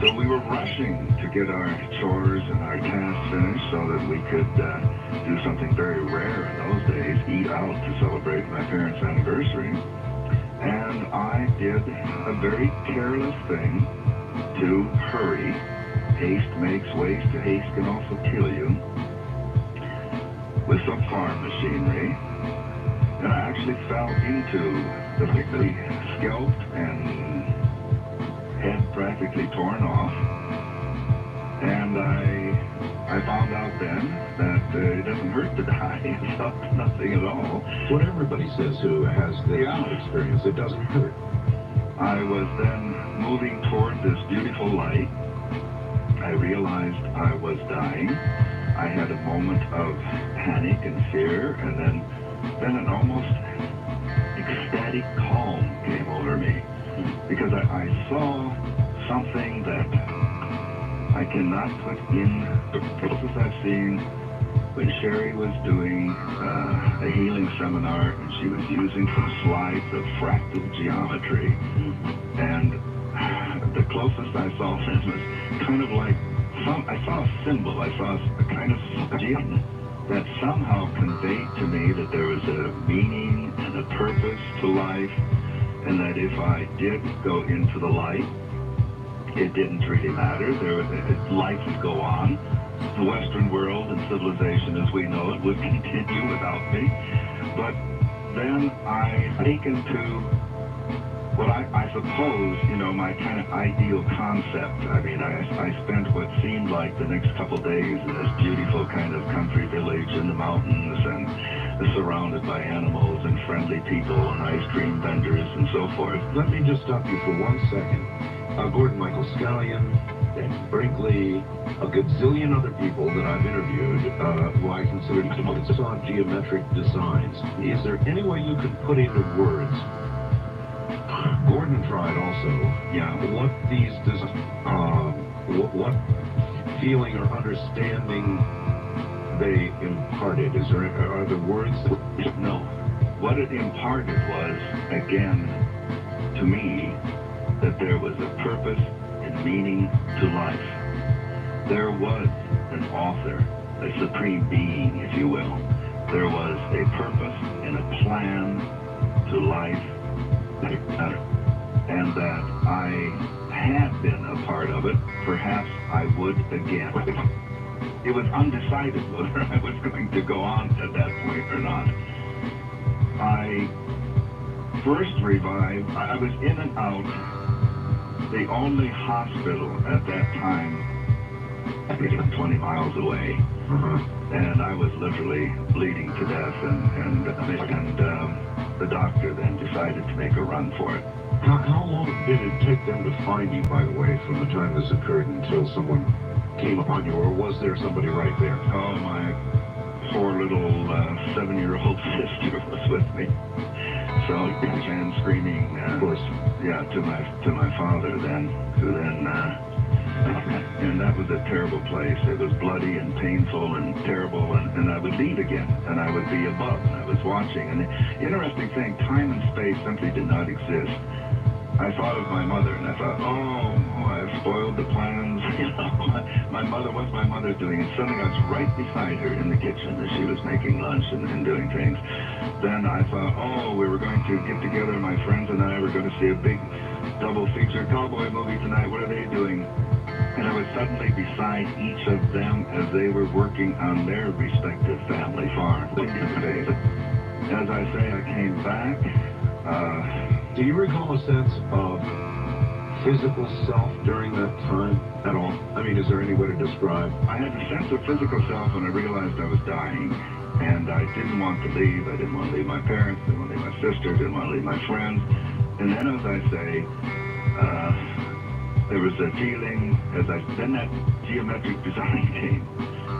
so we were rushing to get our chores and our tasks finished so that we could do something very rare in those days: eat out to celebrate my parents' anniversary. And I did a very careless thing to hurry. Haste makes waste. Haste can also kill you with some farm machinery. And I actually fell into the scalped and head practically torn off. And I found out then that it doesn't hurt to die. It felt nothing at all. What everybody says who has this experience, it doesn't hurt. I was then moving toward this beautiful light. I realized I was dying. I had a moment of panic and fear, and then an almost ecstatic calm came over me, because I saw something that I cannot put in the process I've seen when Sherry was doing a healing seminar, and she was using some slides of fractal geometry, and the closest I saw then was kind of like I saw a symbol. I saw a kind of gem that somehow conveyed to me that there was a meaning and a purpose to life, and that if I did go into the light, it didn't really matter. Life would go on. The Western world and civilization as we know it would continue without me. But then I taken to what I suppose, my kind of ideal concept. I mean, I spent what seemed like the next couple days in this beautiful kind of country village in the mountains, and surrounded by animals and friendly people and ice cream vendors and so forth. Let me just stop you for 1 second. Gordon Michael Scallion, Dan Brinkley, a gazillion other people that I've interviewed who I consider to be saw geometric designs. Is there any way you could put into words? Gordon tried also. Yeah. What these what feeling or understanding they imparted? Are the words that... No. What it imparted was, again, to me, that there was a purpose and meaning to life. There was an author, a supreme being, if you will. There was a purpose and a plan to life, and that I had been a part of it. Perhaps I would again. It was undecided whether I was going to go on at that point or not. I first revived. I was in and out. The only hospital at that time, 20 miles away, and I was literally bleeding to death, and the doctor then decided to make a run for it. How long did it take them to find you, by the way, from the time this occurred until someone came upon you, or was there somebody right there? Oh, my poor little 7-year-old sister was with me. So I began screaming, of course, to my father then, who then, and that was a terrible place. It was bloody and painful and terrible, and I would leave again, and I would be above, and I was watching. And the interesting thing, time and space simply did not exist. I thought of my mother, and I thought, I've spoiled the plans. My mother, what's my mother doing? And suddenly I was right beside her in the kitchen as she was making lunch and doing things. Then I thought, we were going to get together, my friends and I were going to see a big double feature cowboy movie tonight. What are they doing? And I was suddenly beside each of them as they were working on their respective family farms. As I say, I came back. Do you recall a sense of physical self during that time at all? I mean, is there any way to describe? I had a sense of physical self when I realized I was dying, and I didn't want to leave. I didn't want to leave my parents, didn't want to leave my sister, didn't want to leave my friends. And then, as I say, there was a feeling, then that geometric design came.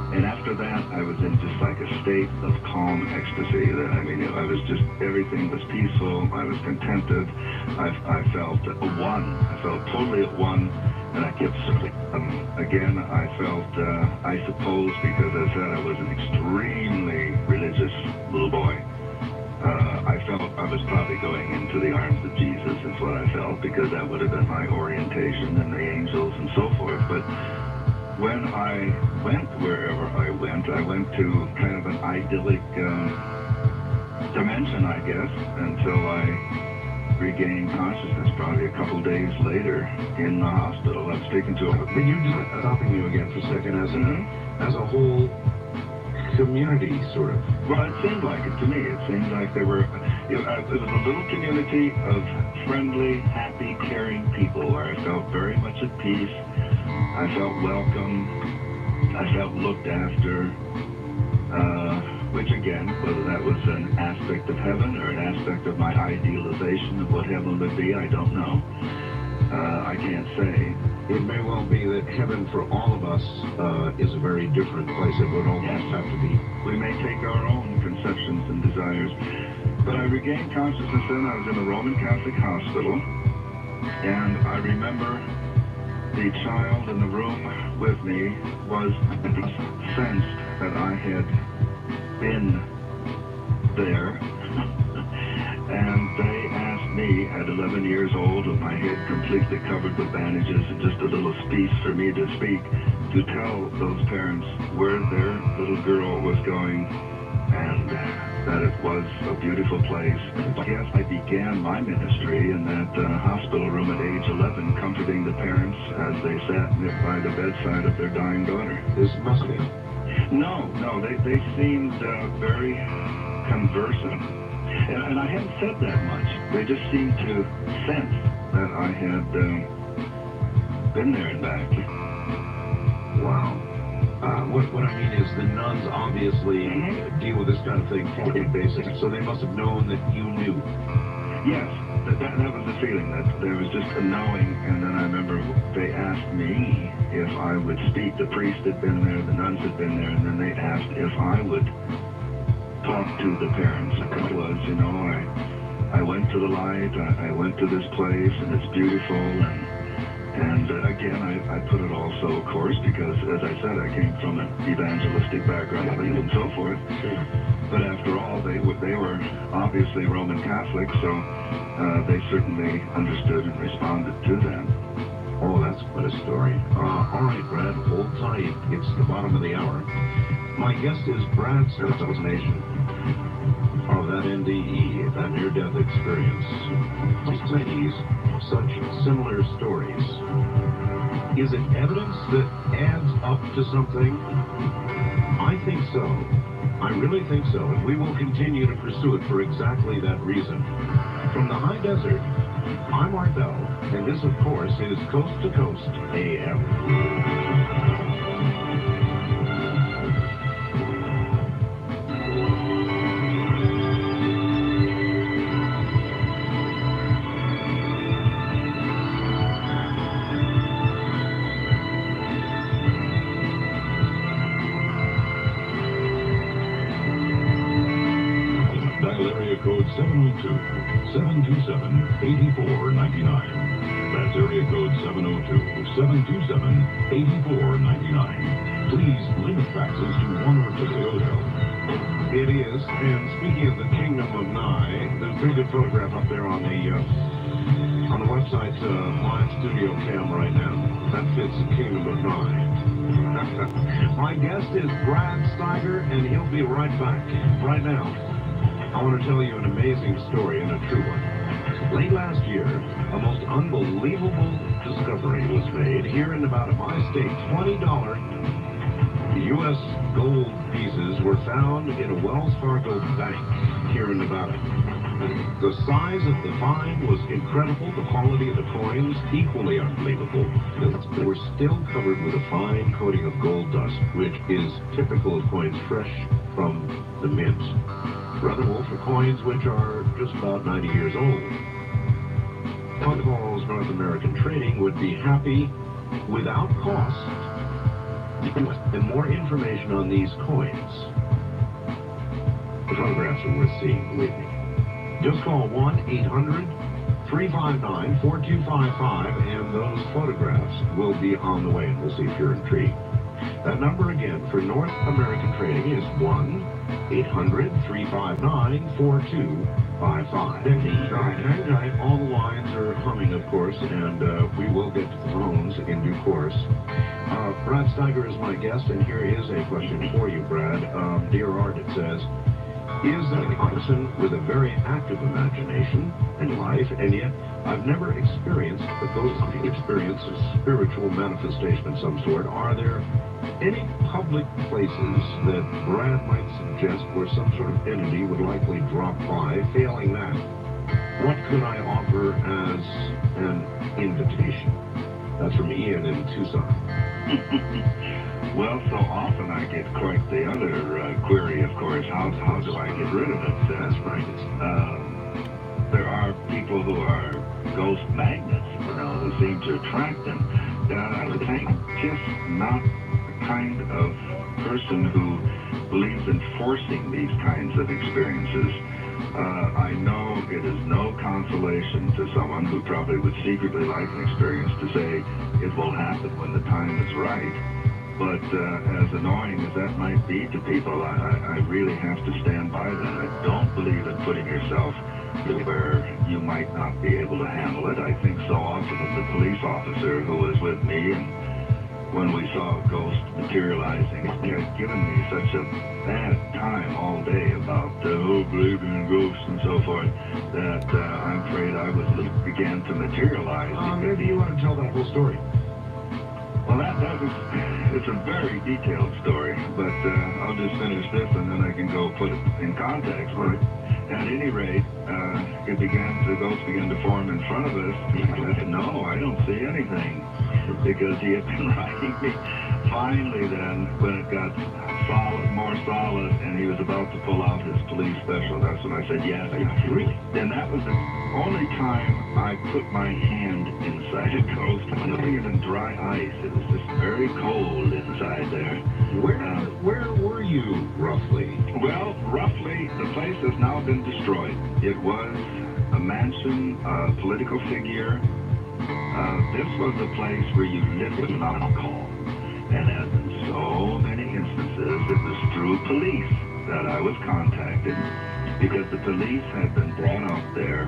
And after that, I was in just like a state of calm ecstasy. I mean, I was just, everything was peaceful. I was contented. I felt at one. I felt totally at one. And I kept slipping. Again, I felt, I suppose, because I said I was an extremely religious little boy. I felt I was probably going into the arms of Jesus, is what I felt, because that would have been my orientation and the angels and so forth. But when I went wherever I went to kind of an idyllic dimension, I guess, until I regained consciousness probably a couple days later in the hospital. I was taken to a... But you just stopping you again for a second as a whole community, sort of. Well, it seemed like it to me. It seemed like there were, it was a little community of friendly, happy, caring people where I felt very much at peace. I felt welcome. I felt looked after. Which again, whether that was an aspect of heaven or an aspect of my idealization of what heaven would be, I don't know. I can't say. It may well be that heaven for all of us is a very different place. It would almost have to be. We may take our own conceptions and desires. But I regained consciousness then. I was in a Roman Catholic hospital. And I remember the child in the room with me was sensed that I had been there. And they asked me at 11 years old, with my head completely covered with bandages and just a little speech for me to speak, to tell those parents where their little girl was going and that it was a beautiful place. Yes, I began my ministry in that hospital room at age 11, comforting the parents as they sat by the bedside of their dying daughter. This must be. No, they seemed very conversant. And I hadn't said that much. They just seemed to sense that I had been there and back. Wow. What I mean is the nuns obviously deal with this kind of thing on a basis, so they must have known that you knew. Yes, that was the feeling, that there was just a knowing, and then I remember they asked me if I would speak. The priest had been there, the nuns had been there, and then they asked if I would talk to the parents. It was, I went to the light, I went to this place, and it's beautiful, and again, I put it also, of course, because, as I said, I came from an evangelistic background and so forth. Sure. But after all, they were obviously Roman Catholics, so they certainly understood and responded to that. Oh, that's quite a story. All right, Brad, hold tight. It's the bottom of the hour. My guest is Brad Nation of that NDE, that near-death experience. Many such similar stories. Is it evidence that adds up to something? I think so. I really think so, and we will continue to pursue it for exactly that reason. From the high desert, I'm Art Bell, and this, of course, is Coast to Coast AM. Code 702-727-8499. That's area code 702-727-8499. Please limit faxes to 1 or 2 hotels. It is, and speaking of the Kingdom of Nye, there's a pretty good photograph up there on the website's live studio cam right now. That fits the Kingdom of Nye. My guest is Brad Steiger, and he'll be right back. Right now, I want to tell you an amazing story and a true one. Late last year, a most unbelievable discovery was made here in Nevada, my state. $20 U.S. gold pieces were found in a Wells Fargo bank here in Nevada. The size of the find was incredible. The quality of the coins, equally unbelievable. They were still covered with a fine coating of gold dust, which is typical of coins fresh from the mint. Rather well for coins which are just about 90 years old. Fundamentals North American Trading would be happy without cost And more information on these coins. The photographs are worth seeing, believe me. Just call 1-800-359-4255 and those photographs will be on the way, and we'll see if you're intrigued. That number again for North American Trading is 1-800-359-4255. Hang tight, all the lines are humming, of course, and we will get to the phones in due course. Brad Steiger is my guest, and here is a question for you, Brad. Dear Art, it says, is there a person with a very active imagination and life, and yet I've never experienced a ghostly experience, a spiritual manifestation of some sort? Are there any public places that Brad might suggest where some sort of entity would likely drop by? Failing that, what could I offer as an invitation? That's from Ian in Tucson. Well, so often I get quite the other query, of course. How do I get rid of it? That's right. There are people who are ghost magnets, who seem to attract them. I would think just not the kind of person who believes in forcing these kinds of experiences. I know it is no consolation to someone who probably would secretly like an experience to say it will happen when the time is right. But as annoying as that might be to people, I really have to stand by that. I don't believe in putting yourself to where you might not be able to handle it. I think so often of the police officer who was with me, and when we saw a ghost materializing, he had given me such a bad time all day about believing in ghosts and so forth, that I'm afraid I began to materialize. Maybe you want to tell that whole story. Well, it's a very detailed story, but I'll just finish this and then I can go put it in context. But at any rate, the ghost began to form in front of us. I said, no, I don't see anything, because he had been riding me. Finally then, when it got more solid, and he was about to pull out his police special, that's when I said, yes, really. And that was the only time I put my hand inside a ghost. Nothing than dry ice. It was just very cold inside there. Where were you, roughly? Well, roughly, the place has now been destroyed. It was a mansion, a political figure. This was a place where you lived without alcohol. And as in so many instances, it was through police that I was contacted, because the police had been brought up there,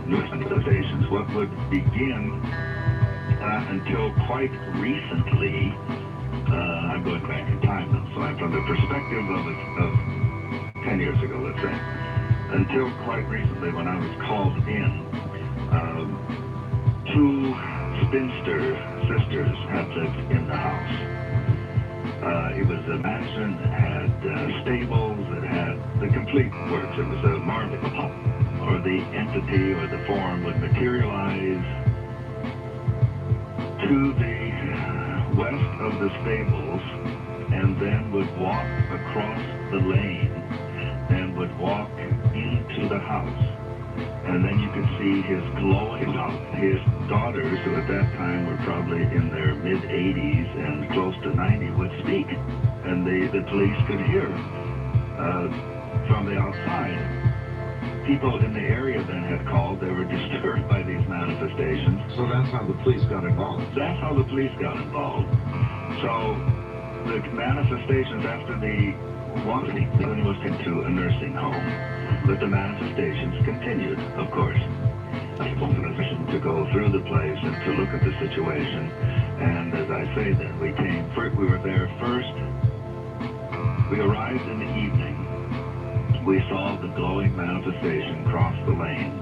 numerous manifestations. What would begin until quite recently, I'm going back in time now, so I'm from the perspective of 10 years ago, let's say, until quite recently when I was called in, two spinster sisters had lived in the house. It was a mansion that had stables, it had the complete works. It was a marvel, or the entity or the form would materialize to the west of the stables, and then would walk across the lane and would walk into the house. And then you could see his glowing house. His daughters, who at that time were probably in their mid-80s and close to 90, would speak. And the police could hear from the outside. People in the area then had called. They were disturbed by these manifestations. So that's how the police got involved. That's how the police got involved. So the manifestations after the one was into a nursing home. But the manifestations continued, of course. I told the mission to go through the place and to look at the situation. And as I say then, we were there first. We arrived in the evening. We saw the glowing manifestation cross the lane.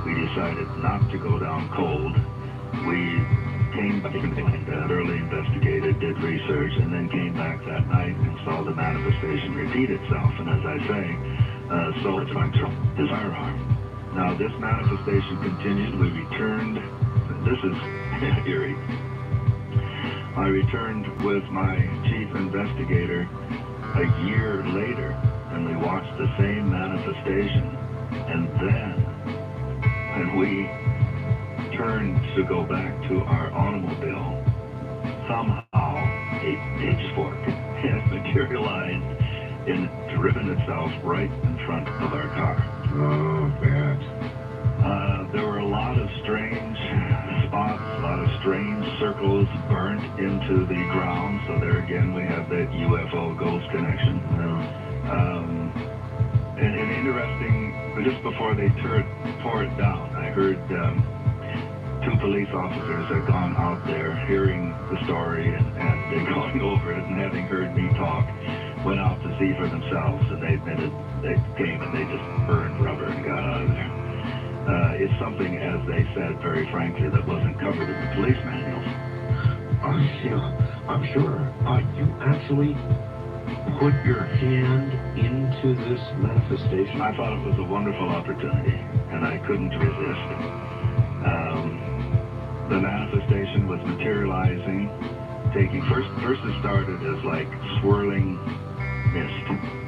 We decided not to go down cold. We came back and early investigated, did research, and then came back that night and saw the manifestation repeat itself. And as I say, sold his firearm. Now this manifestation continued. We returned. This is eerie. I returned with my chief investigator a year later, and we watched the same manifestation. And then, when we turned to go back to our automobile, somehow a pitchfork materialized and driven itself right in front of our car. Oh, bad. There were a lot of strange spots, a lot of strange circles burnt into the ground. So there again, we have that UFO ghost connection. And interesting, just before they tore it down, I heard two police officers had gone out there hearing the story and they going over it and having heard me talk, went out to see for themselves, and they admitted they came and they just burned rubber and got out of there. It's something, as they said very frankly, that wasn't covered in the police manuals. Yeah, I'm sure. You actually put your hand into this manifestation? I thought it was a wonderful opportunity, and I couldn't resist. The manifestation was materializing, first it started as like swirling mist.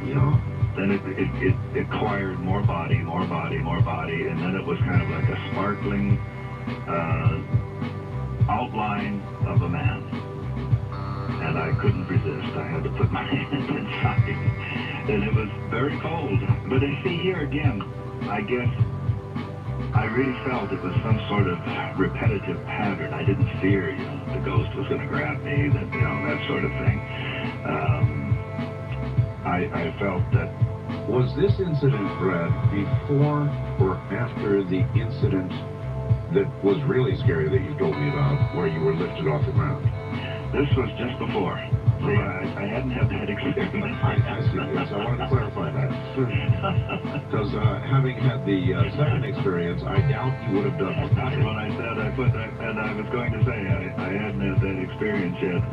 Yeah. Then it acquired more body, and then it was kind of like a sparkling outline of a man. And I couldn't resist. I had to put my hand inside. And it was very cold. But I see here again, I guess I really felt it was some sort of repetitive pattern. I didn't fear, the ghost was going to grab me, that sort of thing. I felt that. Was this incident, Brad, before or after the incident that was really scary that you told me about, where you were lifted off the ground? This was just before. See, I hadn't had that experience. I see. Yes, I wanted to clarify that. Because having had the second experience, I doubt you would have done it. That's what I said. And I was going to say, I hadn't had that experience yet.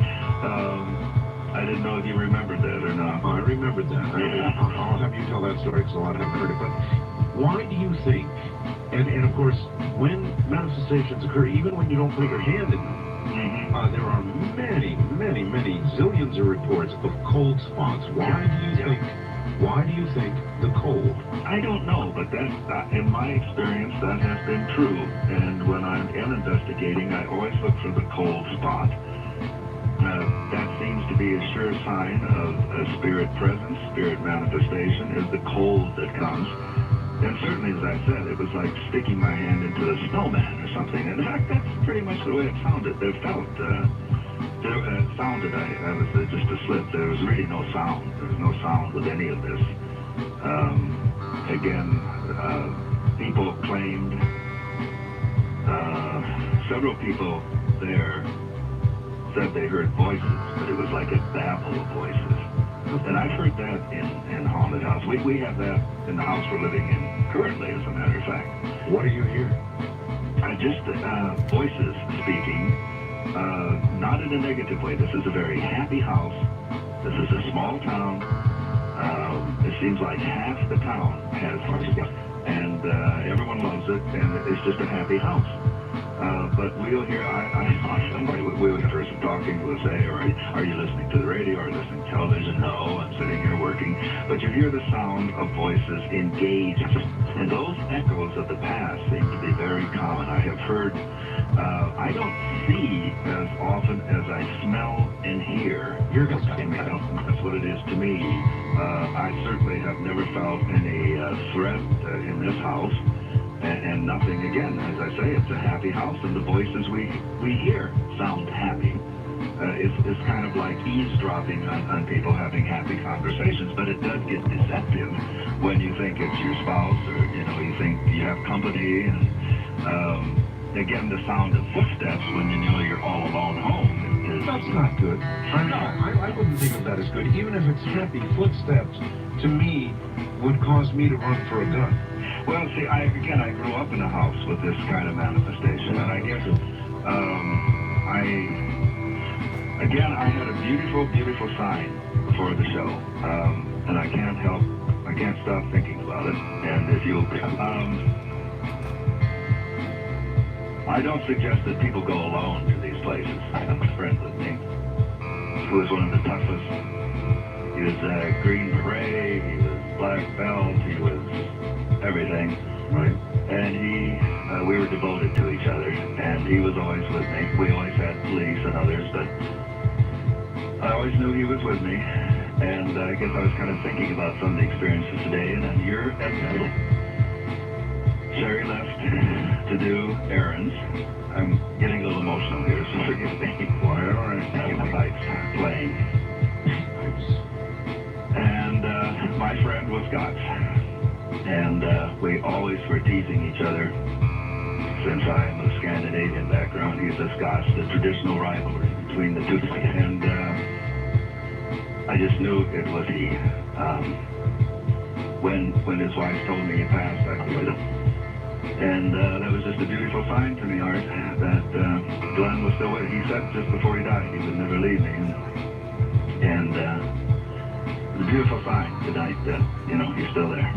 I didn't know if you remembered that or not. I remembered that. I'll have you tell that story because a lot haven't heard it. But why do you think, and of course, when manifestations occur, even when you don't put your hand in them, there are many zillions of reports of cold spots. Why do you think the cold? I don't know, but that's in my experience, that has been true. And when I am investigating, I always look for the cold spot. That seems to be a sure sign of a spirit presence, spirit manifestation, is the cold that comes. And certainly, as I said, it was like sticking my hand into a snowman or something. In fact, that's pretty much the way it sounded. It felt, it sounded, I was just a slip. There was really no sound. There was no sound with any of this. Again, people claimed, several people there said they heard voices, but it was like a babble of voices. And I've heard that in haunted house. We have that in the house we're living in currently, as a matter of fact. What do you hear? Just voices speaking, not in a negative way. This is a very happy house. This is a small town. It seems like half the town has haunted house, and everyone loves it, and it's just a happy house. But we'll hear, somebody we'll hear a person talking will say, are you listening to the radio or listening to television? No, I'm sitting here working. But you hear the sound of voices engaged. And those echoes of the past seem to be very common. I have heard, I don't see as often as I smell and hear. That's what it is to me. I certainly have never felt any threat in this house. And nothing, again, as I say, it's a happy house, and the voices we hear sound happy. It's kind of like eavesdropping on people having happy conversations, but it does get deceptive when you think it's your spouse or, you think you have company. And again, the sound of footsteps when you know you're all alone home. That's not good. I wouldn't think of that as good. Even if it's happy, footsteps, to me, would cause me to run for a gun. Well, see, I grew up in a house with this kind of manifestation, and I guess, I had a beautiful sign before the show, and I can't stop thinking about it, and if you'll, I don't suggest that people go alone to these places. I have a friend with me who was one of the toughest. He was Green Beret, he was Black Belt, he was everything. Right. And we were devoted to each other, and he was always with me. We always had police and others, but I always knew he was with me. And I guess I was kind of thinking about some of the experiences today, and then you're at Nettle. Sherry left to do errands. I'm getting a little emotional here, so forgive me. Quite all right. The lights playing. And my friend was Scots. And we always were teasing each other. Since I am of Scandinavian background, he's a Scots, the traditional rivalry between the two. And I just knew it was he. When his wife told me he passed, I knew it. And that was just a beautiful sign to me, Art, that Glenn was still with. He said just before he died he would never leave me. And it's a beautiful sign tonight that, you know, he's still there.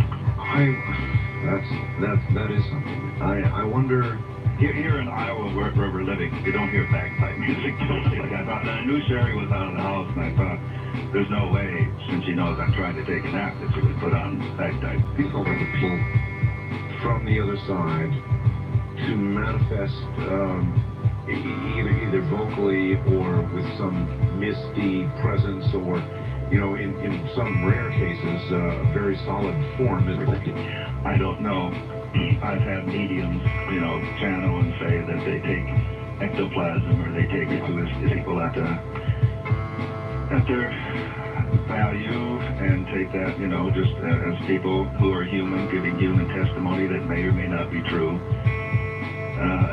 That is something. I wonder. Here in Iowa, where we're living, you don't hear bagpipe music. Like I knew Sherry was out of the house, and I thought, there's no way, since she knows I'm trying to take a nap, that she would put on bagpipe. People like the people from the other side to manifest either vocally or with some misty presence, or, you know, in some rare cases, a very solid form. I don't know. I've had mediums, you know, channel and say that they take ectoplasm, or they take it to as people at their value, and take that, you know, just as people who are human, giving human testimony that may or may not be true.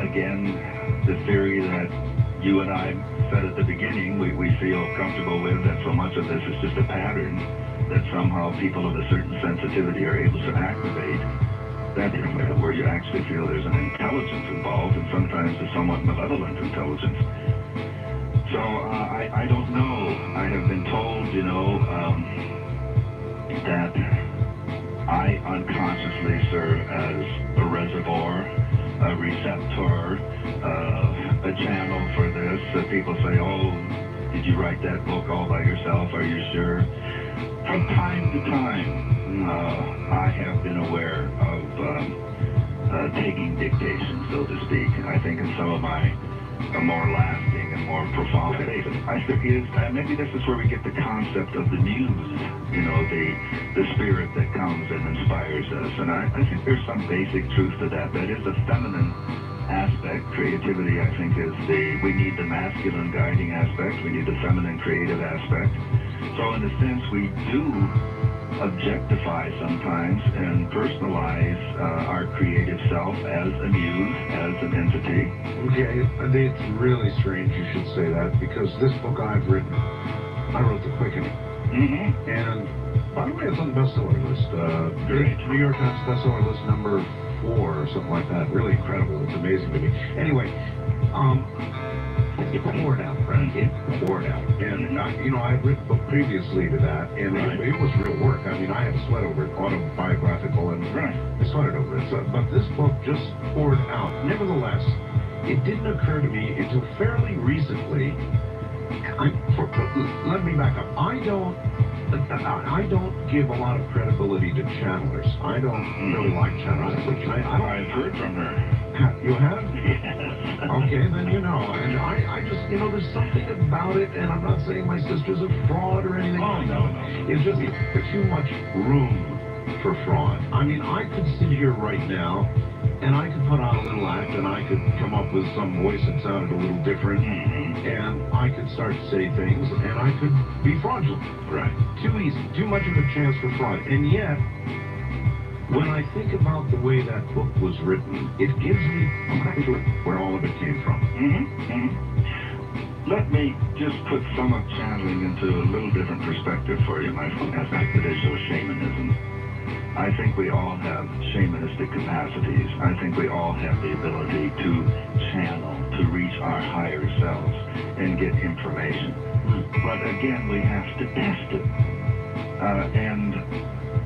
Again, the theory that you and I said at the beginning, we feel comfortable with, that so much of this is just a pattern that somehow people of a certain sensitivity are able to activate. That is where you actually feel there's an intelligence involved, and sometimes a somewhat malevolent intelligence. So I don't know. I have been told, you know, that I unconsciously serve as a reservoir, a receptor, a channel for this. People say, oh, did you write that book all by yourself? Are you sure? From time to time, I have been aware of taking dictation, so to speak. I think in some of my more lasting and more profound faith, I think is maybe this is where we get the concept of the muse, you know, the spirit that comes and inspires us. And I think there's some basic truth to that. That is a feminine aspect. Creativity, I think, is we need the masculine guiding aspect. We need the feminine creative aspect. So in a sense, we do objectify sometimes and personalize our creative self as a muse, as an entity. Okay, it's really strange you should say that, because this book I've written, I wrote The Quickening. Mm-hmm. And by the way, it's on the bestseller list. New York Times bestseller list number 4 or something like that. Really incredible. It's amazing to me. Anyway, it poured out, Brent. It poured out. And, you know, I had written a book previously to that, and it was real work. I mean, I had to sweat over it, autobiographical, and I sweated over it. So, but this book just poured out. Nevertheless, it didn't occur to me until fairly recently. Let me back up. I don't give a lot of credibility to channelers. I don't really like channelers. I've heard from her. You have? Yes. Okay, then you know. And I just, you know, there's something about it, and I'm not saying my sister's a fraud or anything. Oh, no. It's just too much room for fraud. I mean, I could sit here right now, and I could put on a little act, and I could come up with some voice that sounded a little different, and I could start to say things, and I could be fraudulent. Right. Too easy. Too much of a chance for fraud. And yet, when I think about the way that book was written, it gives me where all of it came from. Let me just put some of channeling into a little different perspective for you, my friend. That's traditional shamanism. I think we all have shamanistic capacities. I think we all have the ability to channel, to reach our higher selves and get information. But again, we have to test it. And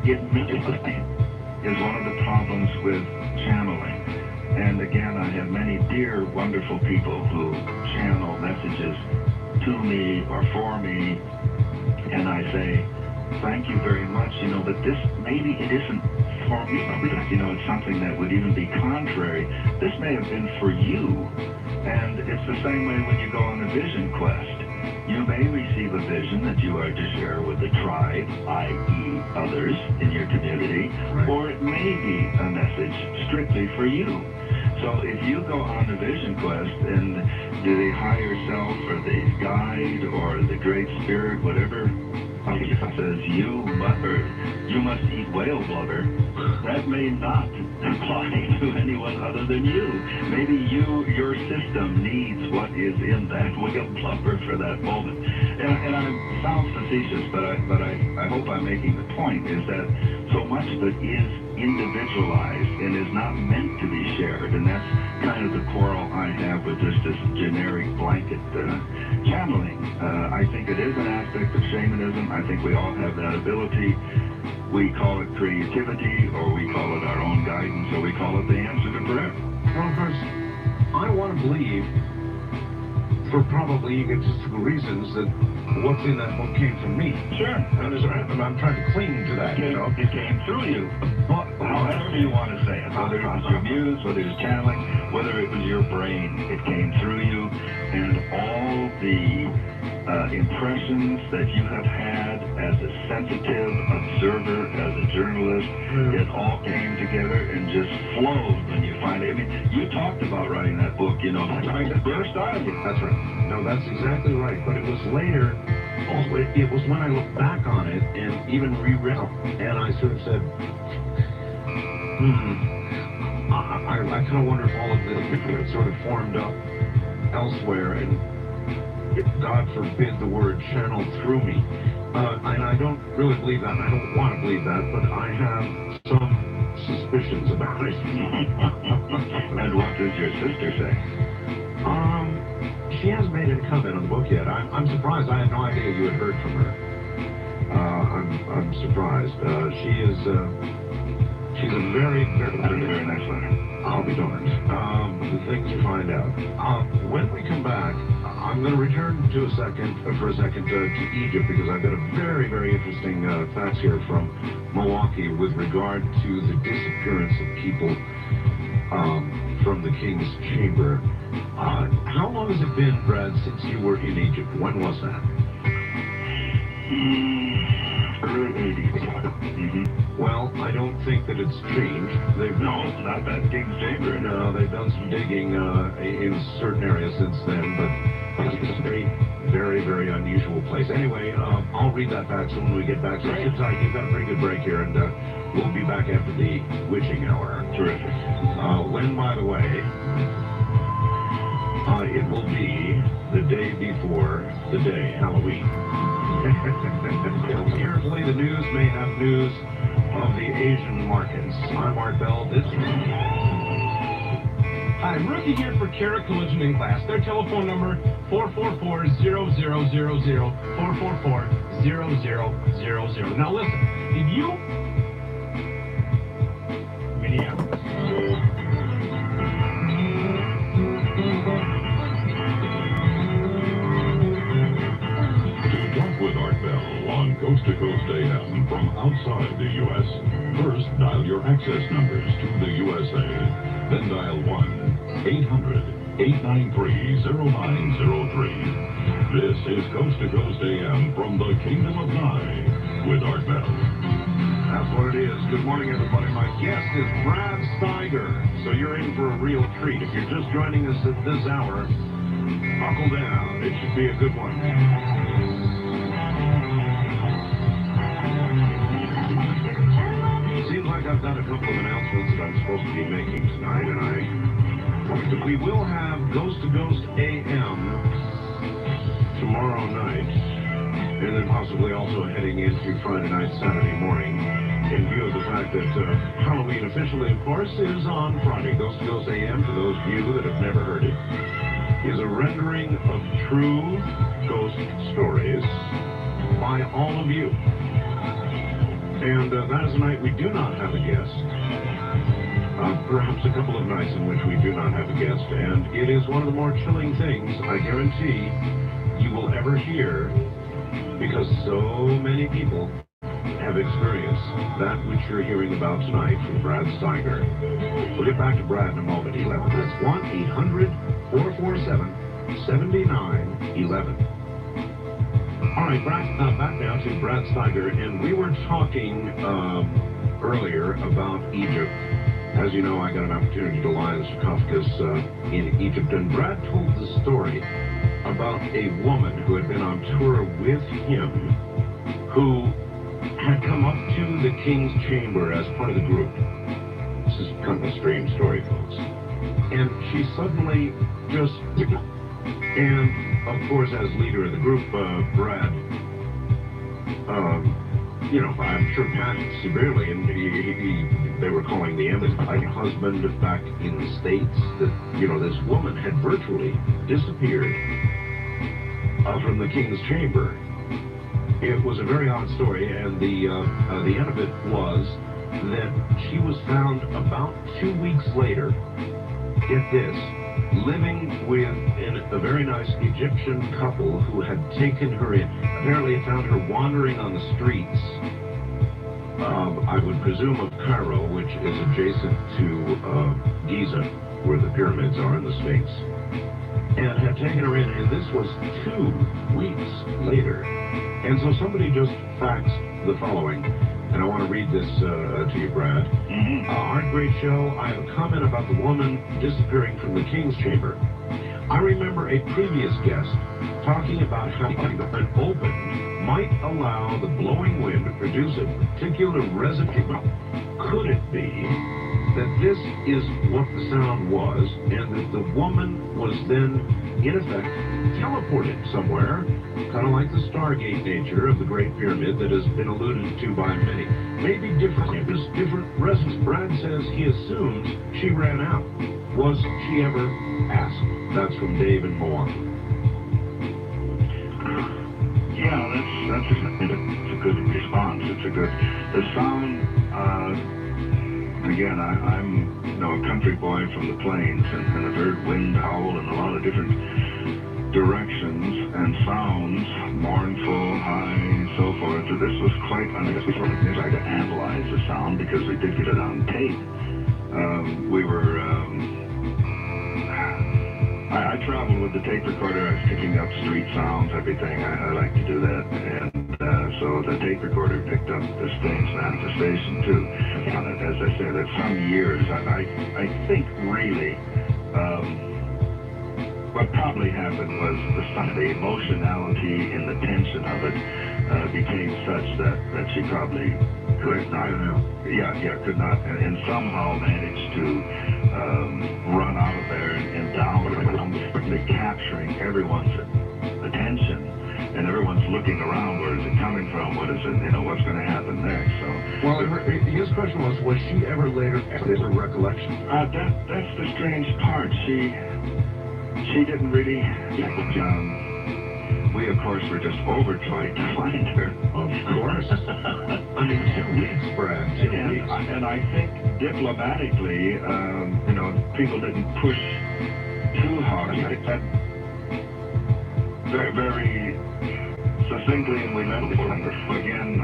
it is one of the problems with channeling. And again, I have many dear, wonderful people who channel messages to me or for me, and I say, thank you very much, you know, but this, maybe it isn't for me, you know, it's something that would even be contrary. This may have been for you, and it's the same way when you go on a vision quest. You may receive a vision that you are to share with the tribe, i.e. others in your community, Right. or it may be a message strictly for you. So if you go on the vision quest and the higher self or the guide or the great spirit, whatever says you must eat whale blubber, that may not apply to anyone other than you. Maybe your system needs what is in that whale blubber for that moment. And I sound facetious, but I hope I'm making the point is that so much of it is individualized and is not meant to be shared, and that's kind of the quarrel I have with just this generic blanket channeling. I think it is an aspect of shamanism. I think we all have that ability. We call it creativity, or we call it our own guidance, or we call it the answer to prayer. Well, of course, I want to believe, for probably egotistical reasons, that what's in that book came from me. Sure. And I'm trying to cling to that, you know. It came through you. But However you want to say it, whether it was your muse, whether it was channeling, whether it was your brain, it came through you, and all the impressions that you have had as a sensitive observer, as a journalist, it all came together and just flowed when you finally, I mean, you talked about writing that book, you know, trying to burst out of you. That's right. No, that's exactly right. But it was later, also, it was when I looked back on it and even reread it, and I sort of said, I kind of wonder if all of this sort of formed up elsewhere, and if God forbid the word channeled through me. And I don't really believe that, and I don't want to believe that, but I have some suspicions about it. And what does your sister say? She hasn't made any comment on the book yet. I'm surprised. I had no idea you had heard from her. I'm surprised. She's a very, Very nice letter. I'll be darned. The things to find out. When we come back, I'm going to return for a second to Egypt, because I've got a very, very interesting facts here from Milwaukee with regard to the disappearance of people from the King's Chamber. How long has it been, Brad, since you were in Egypt? When was that? Early 80s. Well, I don't think that it's changed. No, it's not that King's Chamber. No, they've done some digging in certain areas since then, but it's a very, very, very unusual place. Anyway, I'll read that back so when we get back. So sit tight. You've got a pretty good break here, and we'll be back after the witching hour. Terrific. When, by the way, it will be the day before the day, Halloween. Carefully, the news may have news of the Asian markets. I'm Art Bell. This Hi, Rookie here for Kara Collision in Class. Their telephone number, 444-0000, 444-0000. Now listen, if you... Minneapolis. To talk with Art Bell on Coast to Coast AM from outside the U.S., first dial your access numbers to the USA. Then dial 1-800-893-0903. This is Coast to Coast AM from the Kingdom of Nye with Art Bell. That's what it is. Good morning, everybody. My guest is Brad Steiger. So you're in for a real treat. If you're just joining us at this hour, buckle down. It should be a good one. Seems like I've got a couple of announcements that I'm supposed to be making tonight, and we will have Ghost to Ghost AM tomorrow night, and then possibly also heading into Friday night, Saturday morning, in view of the fact that Halloween officially, of course, is on Friday. Ghost to Ghost AM, for those of you that have never heard it, is a rendering of true ghost stories by all of you. And that is a night we do not have a guest. Perhaps a couple of nights in which we do not have a guest. And it is one of the more chilling things, I guarantee, you will ever hear, because so many people have experienced that which you're hearing about tonight from Brad Steiger. We'll get back to Brad in a moment. 11. That's 1-800-447-7911. All right, back now to Brad Steiger, and we were talking earlier about Egypt. As you know, I got an opportunity to lie in the sarcophagus in Egypt, and Brad told the story about a woman who had been on tour with him, who had come up to the king's chamber as part of the group. This is kind of a strange story, folks. And she suddenly just... And, of course, as leader of the group, Brad, you know, I'm sure panicked severely, and they were calling the embassy. My husband back in the States, that, you know, this woman had virtually disappeared from the king's chamber. It was a very odd story, and the end of it was that she was found about 2 weeks later, get this, living with a very nice Egyptian couple who had taken her in. Apparently found her wandering on the streets, I would presume of Cairo, which is adjacent to Giza, where the pyramids are and the Sphinx, and had taken her in, and this was 2 weeks later. And so somebody just faxed the following, and I want to read this to you, Brad. Art Great Show, I have a comment about the woman disappearing from the king's chamber. I remember a previous guest talking about how an open might allow the blowing wind to produce a particular residue. Could it be that this is what the sound was, and that the woman was then, in effect, teleported somewhere, kind of like the Stargate nature of the Great Pyramid that has been alluded to by many. Maybe different residents. Brad says he assumes she ran out. Was she ever asked? That's from Dave in Milwaukee. Yeah, that's a good response. It's a good... The sound, again, I'm, you know, a country boy from the plains, and I've heard wind howl in a lot of different directions and sounds, mournful, high, and so forth. So this was quite unexpected. We tried to analyze the sound because we did get it on tape. I traveled with the tape recorder. I was picking up street sounds, everything. I like to do that. And so the tape recorder picked up the strange manifestation, too. And as I said, at some years, I think really what probably happened was the emotionality and the tension of it became such that she probably could not. Could not, and somehow managed to run out of there and down, capturing everyone's attention, and everyone's looking around. Where is it coming from? What is it? You know, what's going to happen next? So, well, his question was she ever later added her recollection? That's the strange part. She didn't really. We, of course, were just overjoyed to find her. Of course. I mean, 2 weeks, Brad. 2 weeks. And I think diplomatically, you know, people didn't push too hard. Very, very succinctly, and we left it. Again,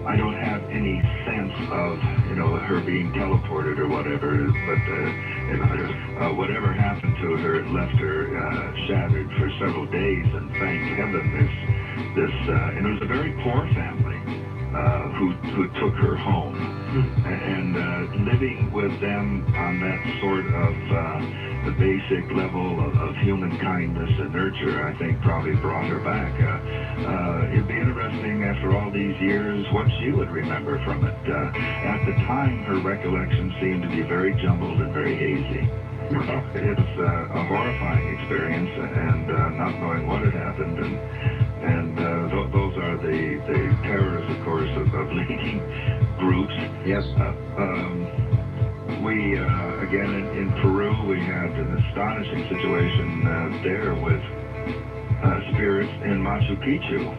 I don't have any sense of, you know, her being teleported or whatever, but whatever happened to her, it left her shattered for several days, and thank heaven and it was a very poor family who took her home, and living with them on that sort of the basic level of human kindness and nurture, I think probably brought her back. It'd be interesting after all these years what she would remember from it. At the time, her recollection seemed to be very jumbled and very hazy. It's a horrifying experience, and not knowing what had happened, and those are the terrors, of course, of leading groups. Yes. We, again, in Peru, we had an astonishing situation there with spirits in Machu Picchu.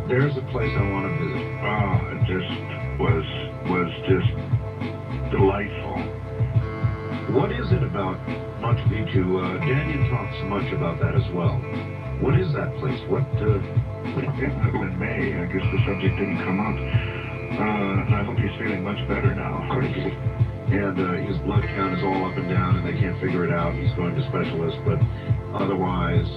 There's a place I want to visit. Oh, it just was just delightful. What is it about Machu Picchu? Daniel talks much about that as well. What is that place? What? In May, I guess the subject didn't come up. I hope he's feeling much better now. and his blood count is all up and down, and they can't figure it out. He's going to specialists, but otherwise,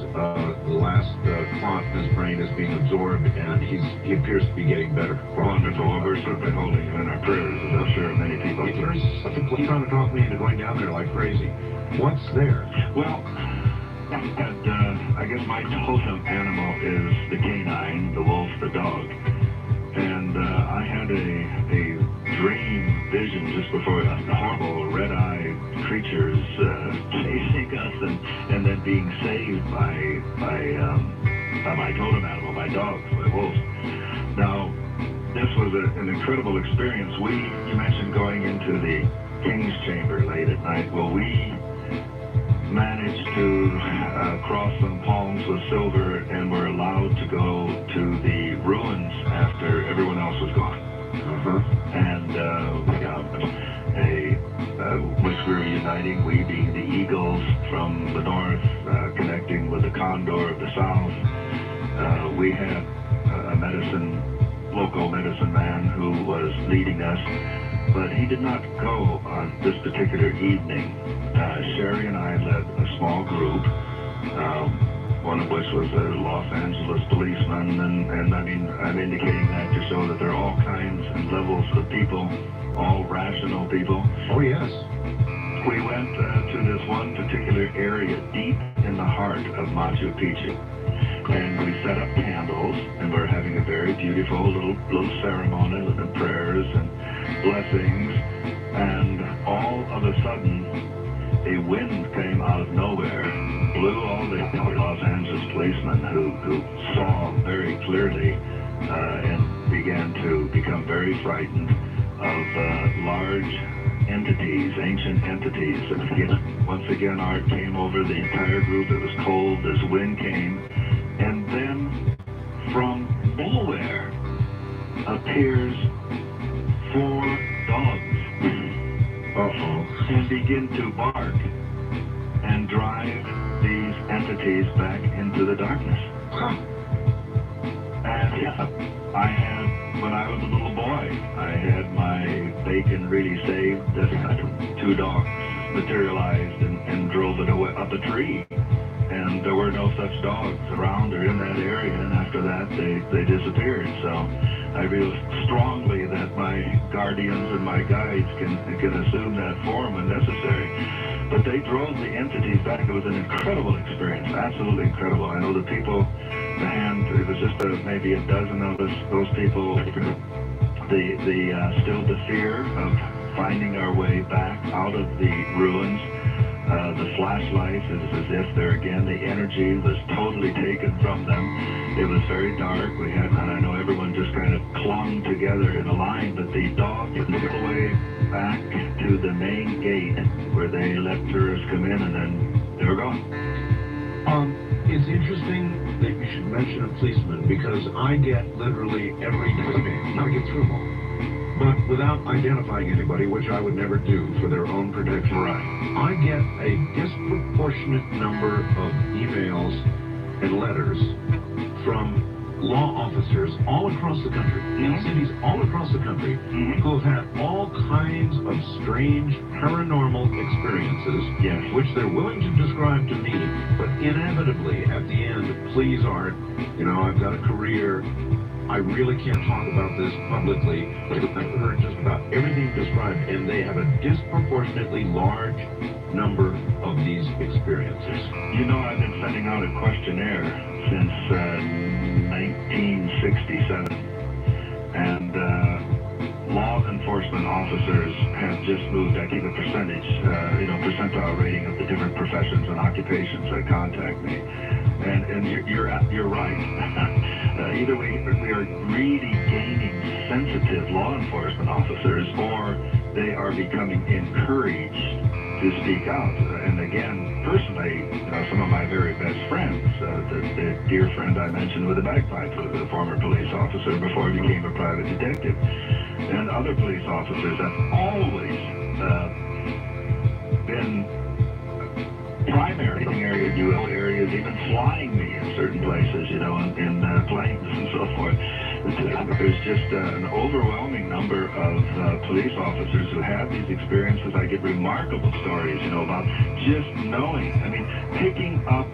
the last clot in his brain is being absorbed, and he appears to be getting better. Wonderful. Well, we're certainly holding him in our prayers, as I'm sure many people. He's trying to talk me into going down there like crazy. What's there? Well, I guess my totem animal is the canine, the wolf, the dog. And I had a dream vision just before the horrible red-eyed creatures chasing us and then being saved by my totem animal, my dogs, my wolves. Now, this was an incredible experience. You mentioned going into the King's Chamber late at night. Well, we managed to cross some palms with silver and were allowed to go to the ruins after everyone else was gone. And which we were uniting, we being the eagles from the north, connecting with the condor of the south. We had a local medicine man who was leading us, but he did not go on this particular evening. Sherry and I led a small group, one of which was a Los Angeles policeman, and I mean, I'm indicating that to show that there are all kinds and levels of people, all rational people. Oh, yes. We went to this one particular area deep in the heart of Machu Picchu, and we set up candles, and we're having a very beautiful little ceremony with the prayers and blessings, and all of a sudden, a wind came out of nowhere, blew all the Los Angeles policemen who saw very clearly and began to become very frightened of large entities, ancient entities. And once again, Art came over the entire group. It was cold, this wind came, and then from nowhere appears 4 dogs. And begin to bark and drive these entities back into the darkness. And I had, when I was a little boy, I had my bacon really saved. 2 dogs materialized and drove it away up a tree. And there were no such dogs around or in that area, and after that they disappeared. So I feel strongly that my guardians and my guides can assume that form when necessary. But they drove the entities back. It was an incredible experience, absolutely incredible. I know the people, it was just maybe a dozen of us, those people, still the fear of finding our way back out of the ruins. The flashlights, it was as if the energy was totally taken from them. It was very dark. And I know everyone just kind of clung together in a line, but the dog was all the way back to the main gate where they let tourists come in, and then they were gone. It's interesting that you should mention a policeman, because I get literally every day. Now I get through them all. But without identifying anybody, which I would never do for their own protection. Right. I get a disproportionate number of emails and letters from law officers all across the country, in cities all across the country, who have had all kinds of strange paranormal experiences, which they're willing to describe to me, but inevitably at the end, please Art, I've got a career, I really can't talk about this publicly, but I've heard just about everything described, and they have a disproportionately large number of these experiences. I've been sending out a questionnaire since 1967, and law enforcement officers have just moved. I keep a percentage, percentile rating of the different professions and occupations that contact me, and you're right. Either we are really gaining sensitive law enforcement officers, or they are becoming encouraged to speak out. And again, personally, some of my very best friends, the dear friend I mentioned with the bagpipe, was a former police officer before he became a private detective, and other police officers have always been primary area, UL areas, even flying me in certain places, in planes and so forth. There's just an overwhelming number of police officers who have these experiences. I get remarkable stories, about just knowing. I mean, picking up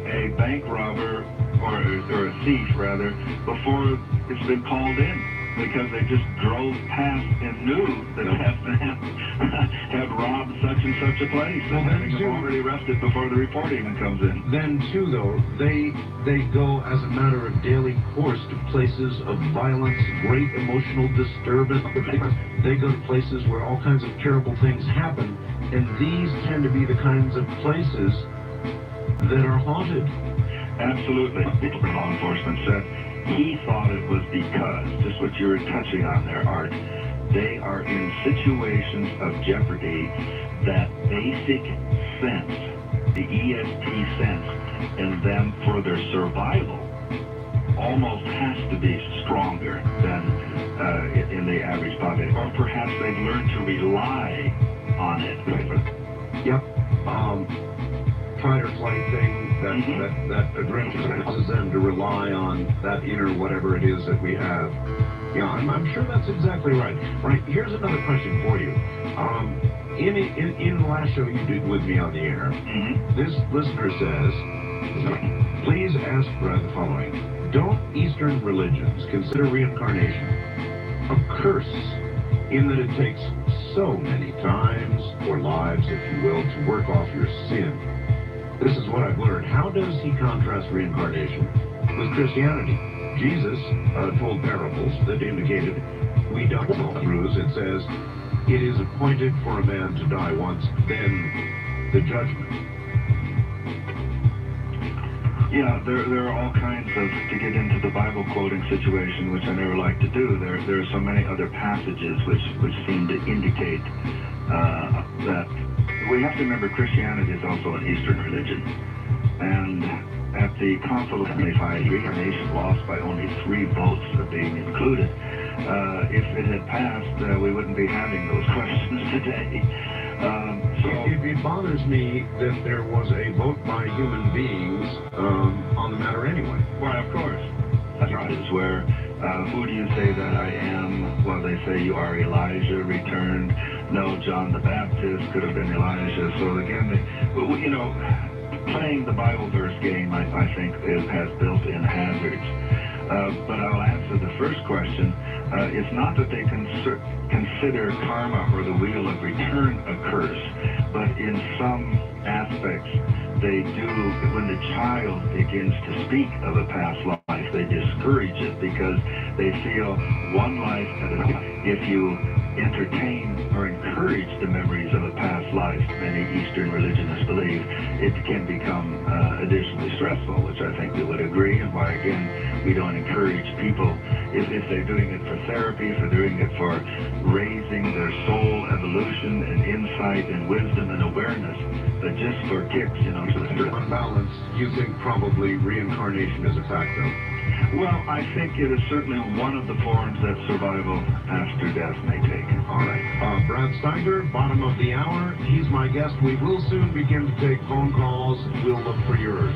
a bank robber or a thief, rather, before it's been called in. Because they just drove past and knew that that man had robbed such and such a place. Well, And having them already arrested before the report even comes in. Then, too, though, they go as a matter of daily course to places of violence, great emotional disturbance. They go to places where all kinds of terrible things happen, and these tend to be the kinds of places that are haunted. Absolutely. Law enforcement said he thought it was because, just what you were touching on there, Art, they are in situations of jeopardy that basic sense, the ESP sense, in them for their survival almost has to be stronger than in the average population. Or perhaps they've learned to rely on it. Yep. Fight or flight thing that adrenaline causes them to rely on that inner whatever it is that we have. Yeah, I'm sure that's exactly right. Right. Here's another question for you. In the last show you did with me on the air, this listener says, please ask Brad the following. Don't Eastern religions consider reincarnation a curse in that it takes so many times or lives, if you will, to work off your sin? This is what I've learned. How does he contrast reincarnation with Christianity? Jesus told parables that indicated we don't go through. It says, it is appointed for a man to die once, then the judgment. Yeah, there are all kinds of, to get into the Bible quoting situation, which I never like to do, there are so many other passages which seem to indicate that we have to remember Christianity is also an Eastern religion. And at the Council of Nicea, reincarnation lost by only 3 votes of being included. If it had passed, we wouldn't be having those questions today. It bothers me that there was a vote by human beings on the matter anyway. Well, of course. That's right. Is where, who do you say that I am? Well, they say you are Elijah returned. No, John the Baptist could have been Elijah. So again, playing the Bible verse game, I think, has built-in hazards. But I'll answer the first question. It's not that they consider karma or the wheel of return a curse, but in some aspects they do. When the child begins to speak of a past life, they discourage it because they feel one life at a time. If you entertain or encourage the memories of a past life, many Eastern religionists believe, it can become additionally stressful, which I think we would agree, and why, again, we don't encourage people, if they're doing it for therapy, if they're doing it for raising their soul evolution and insight and wisdom and awareness, but just for kicks, On balance, you think probably reincarnation is a factor? Well, I think it is certainly one of the forms that survival after death may take. All right. Brad Steiger, bottom of the hour. He's my guest. We will soon begin to take phone calls. We'll look for yours.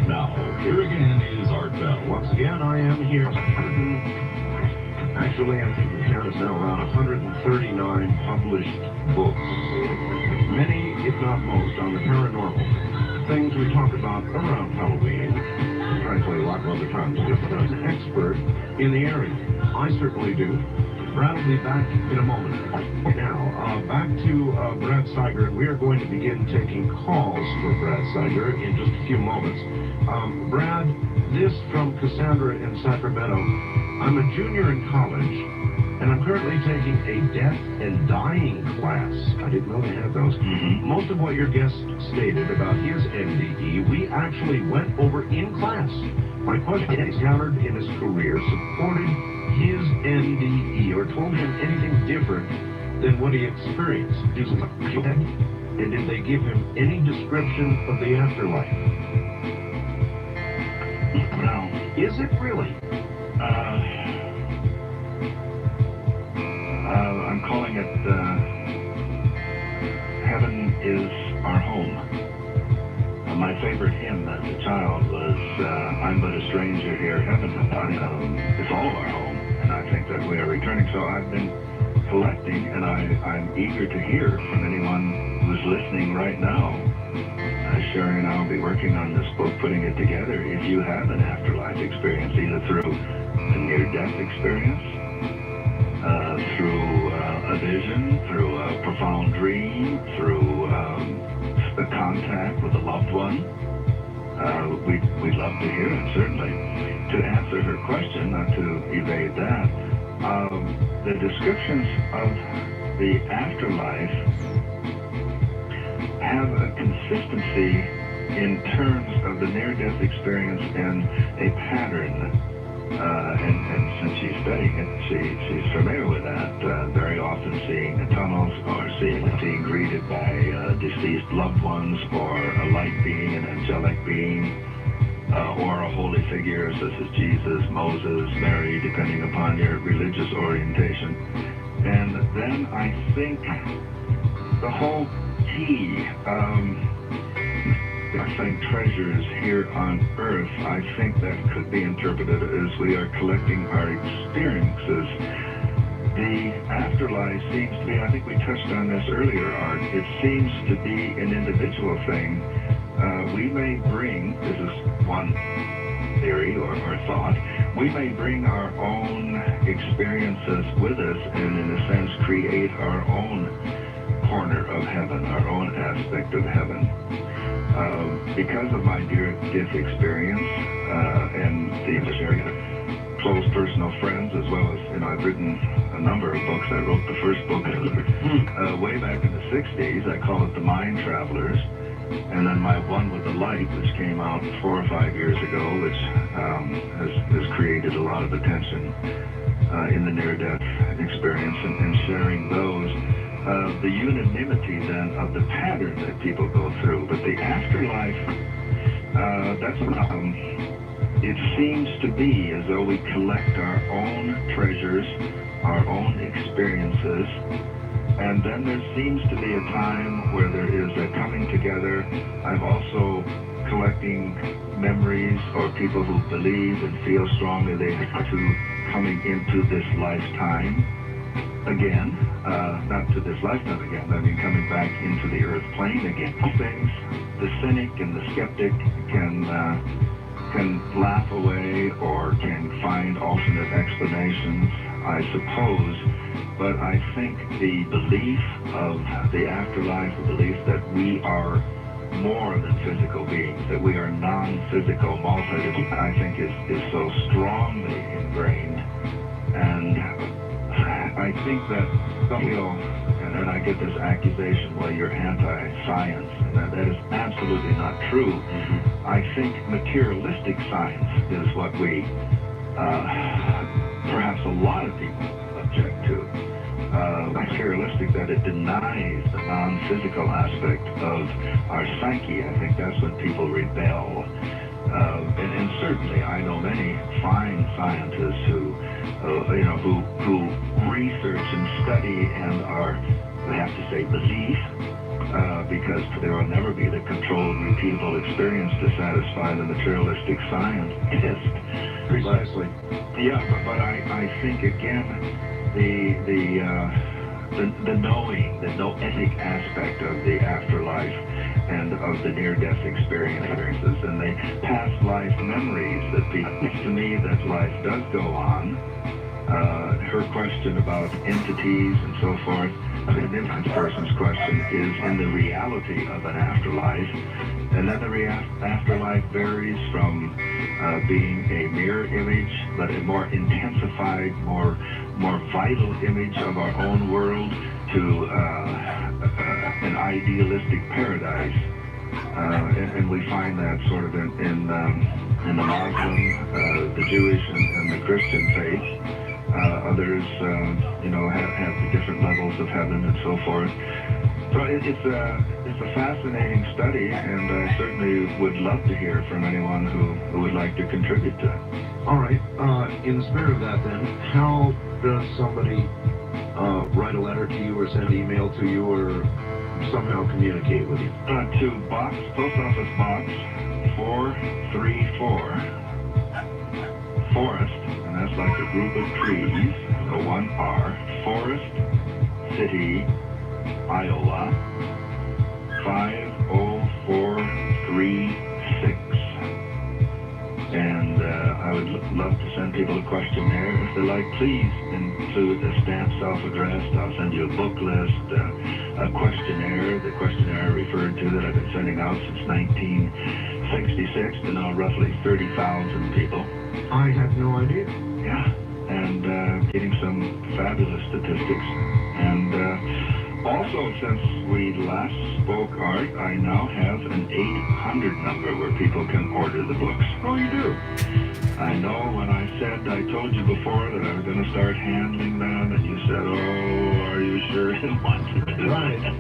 Now, here again is Art Bell. Once again, I am here. Actually, I think the count is now around 139 published books. Many, if not most, on the paranormal. Things we talk about around Halloween. Frankly, a lot of other times. If I'm an expert in the area, I certainly do. Brad will be back in a moment. Now, back to Brad Steiger, and we are going to begin taking calls for Brad Steiger in just a few moments. Brad, this from Cassandra in Sacramento. I'm a junior in college, and I'm currently taking a death and dying class. I didn't know they had those. Most of what your guest stated about his NDE, we actually went over in class. My question is, encountered in his career, supported his NDE, or told him anything different than what he experienced? And did they give him any description of the afterlife? Well, Is it really? I'm calling it Heaven is Our Home. My favorite hymn as a child was I'm but a stranger here, heaven it's all of our home, and I think that we are returning. So I've been collecting, and I'm eager to hear from anyone who's listening right now. Sherry and I will be working on this book, putting it together. If you have an afterlife experience, either through a near-death experience, through a vision, through a profound dream, through a contact with a loved one, we'd love to hear it, certainly. To answer her question, not to evade that, the descriptions of the afterlife have a consistency in terms of the near-death experience and a pattern. And since she's studying it, she's familiar with that. Very often seeing the tunnels or being greeted by deceased loved ones, or a light being, an angelic being, or a holy figure such as Jesus, Moses, Mary, depending upon your religious orientation. And then I think the whole I think treasures here on earth, I think that could be interpreted as we are collecting our experiences. The afterlife seems to be, I think we touched on this earlier, Art, it seems to be an individual thing. We may bring, this is one theory or thought, we may bring our own experiences with us and in a sense create our own corner of heaven, our own aspect of heaven. Because of my near-death experience and the close personal friends, as well as, I've written a number of books. I wrote the first book way back in the 60s. I call it The Mind Travelers. And then my one with the light, which came out 4 or 5 years ago, which has created a lot of attention in the near-death experience, and sharing those. The unanimity then of the pattern that people go through. But the afterlife, it seems to be as though we collect our own treasures, our own experiences, and then there seems to be a time where there is a coming together. I'm also collecting memories or people who believe and feel strongly they have to coming into this lifetime again, not to this lifetime again, I mean coming back into the earth plane again. Things the cynic and the skeptic can laugh away or can find alternate explanations, I suppose, but I think the belief of the afterlife, the belief that we are more than physical beings, that we are non-physical, multidimensional, I think is so strongly ingrained. And I think that and then I get this accusation, well, you're anti-science, and that is absolutely not true. I think materialistic science is what we, perhaps a lot of people object to. Materialistic, that it denies the non-physical aspect of our psyche. I think that's when people rebel. And certainly I know many fine scientists who research and study and are, we have to say, belief, because there will never be the controlled, repeatable experience to satisfy the materialistic scientist. Precisely. But I think again, the knowing, the noetic aspect of the afterlife and of the near-death experiences and the past life memories that people, to me, that life does go on, Her question about entities and so forth, I think the influence person's question is in the reality of an afterlife. And then the afterlife varies from being a mirror image, but a more intensified, more vital image of our own world to an idealistic paradise. And we find that sort of in the Muslim, the Jewish, and the Christian faith. Others, have the different levels of heaven and so forth. So it's a fascinating study, and I certainly would love to hear from anyone who would like to contribute to it. All right. In the spirit of that, then, how does somebody write a letter to you or send an email to you or somehow communicate with you? To Post Office Box 434, Forest, and that's like a group of trees, the 1R, Forest City, Iowa, 50436. And I would love to send people a questionnaire. If they like, please include a stamped self-addressed. I'll send you a book list, a questionnaire. The questionnaire I referred to that I've been sending out since 1966 to now roughly 30,000 people. I had no idea. Yeah, and getting some fabulous statistics. And also, since we last spoke, Art, I now have an 800 number where people can order the books. Oh, you do? I know when I told you before that I was going to start handling them, and you said, oh, are you sure you want to do Right. it?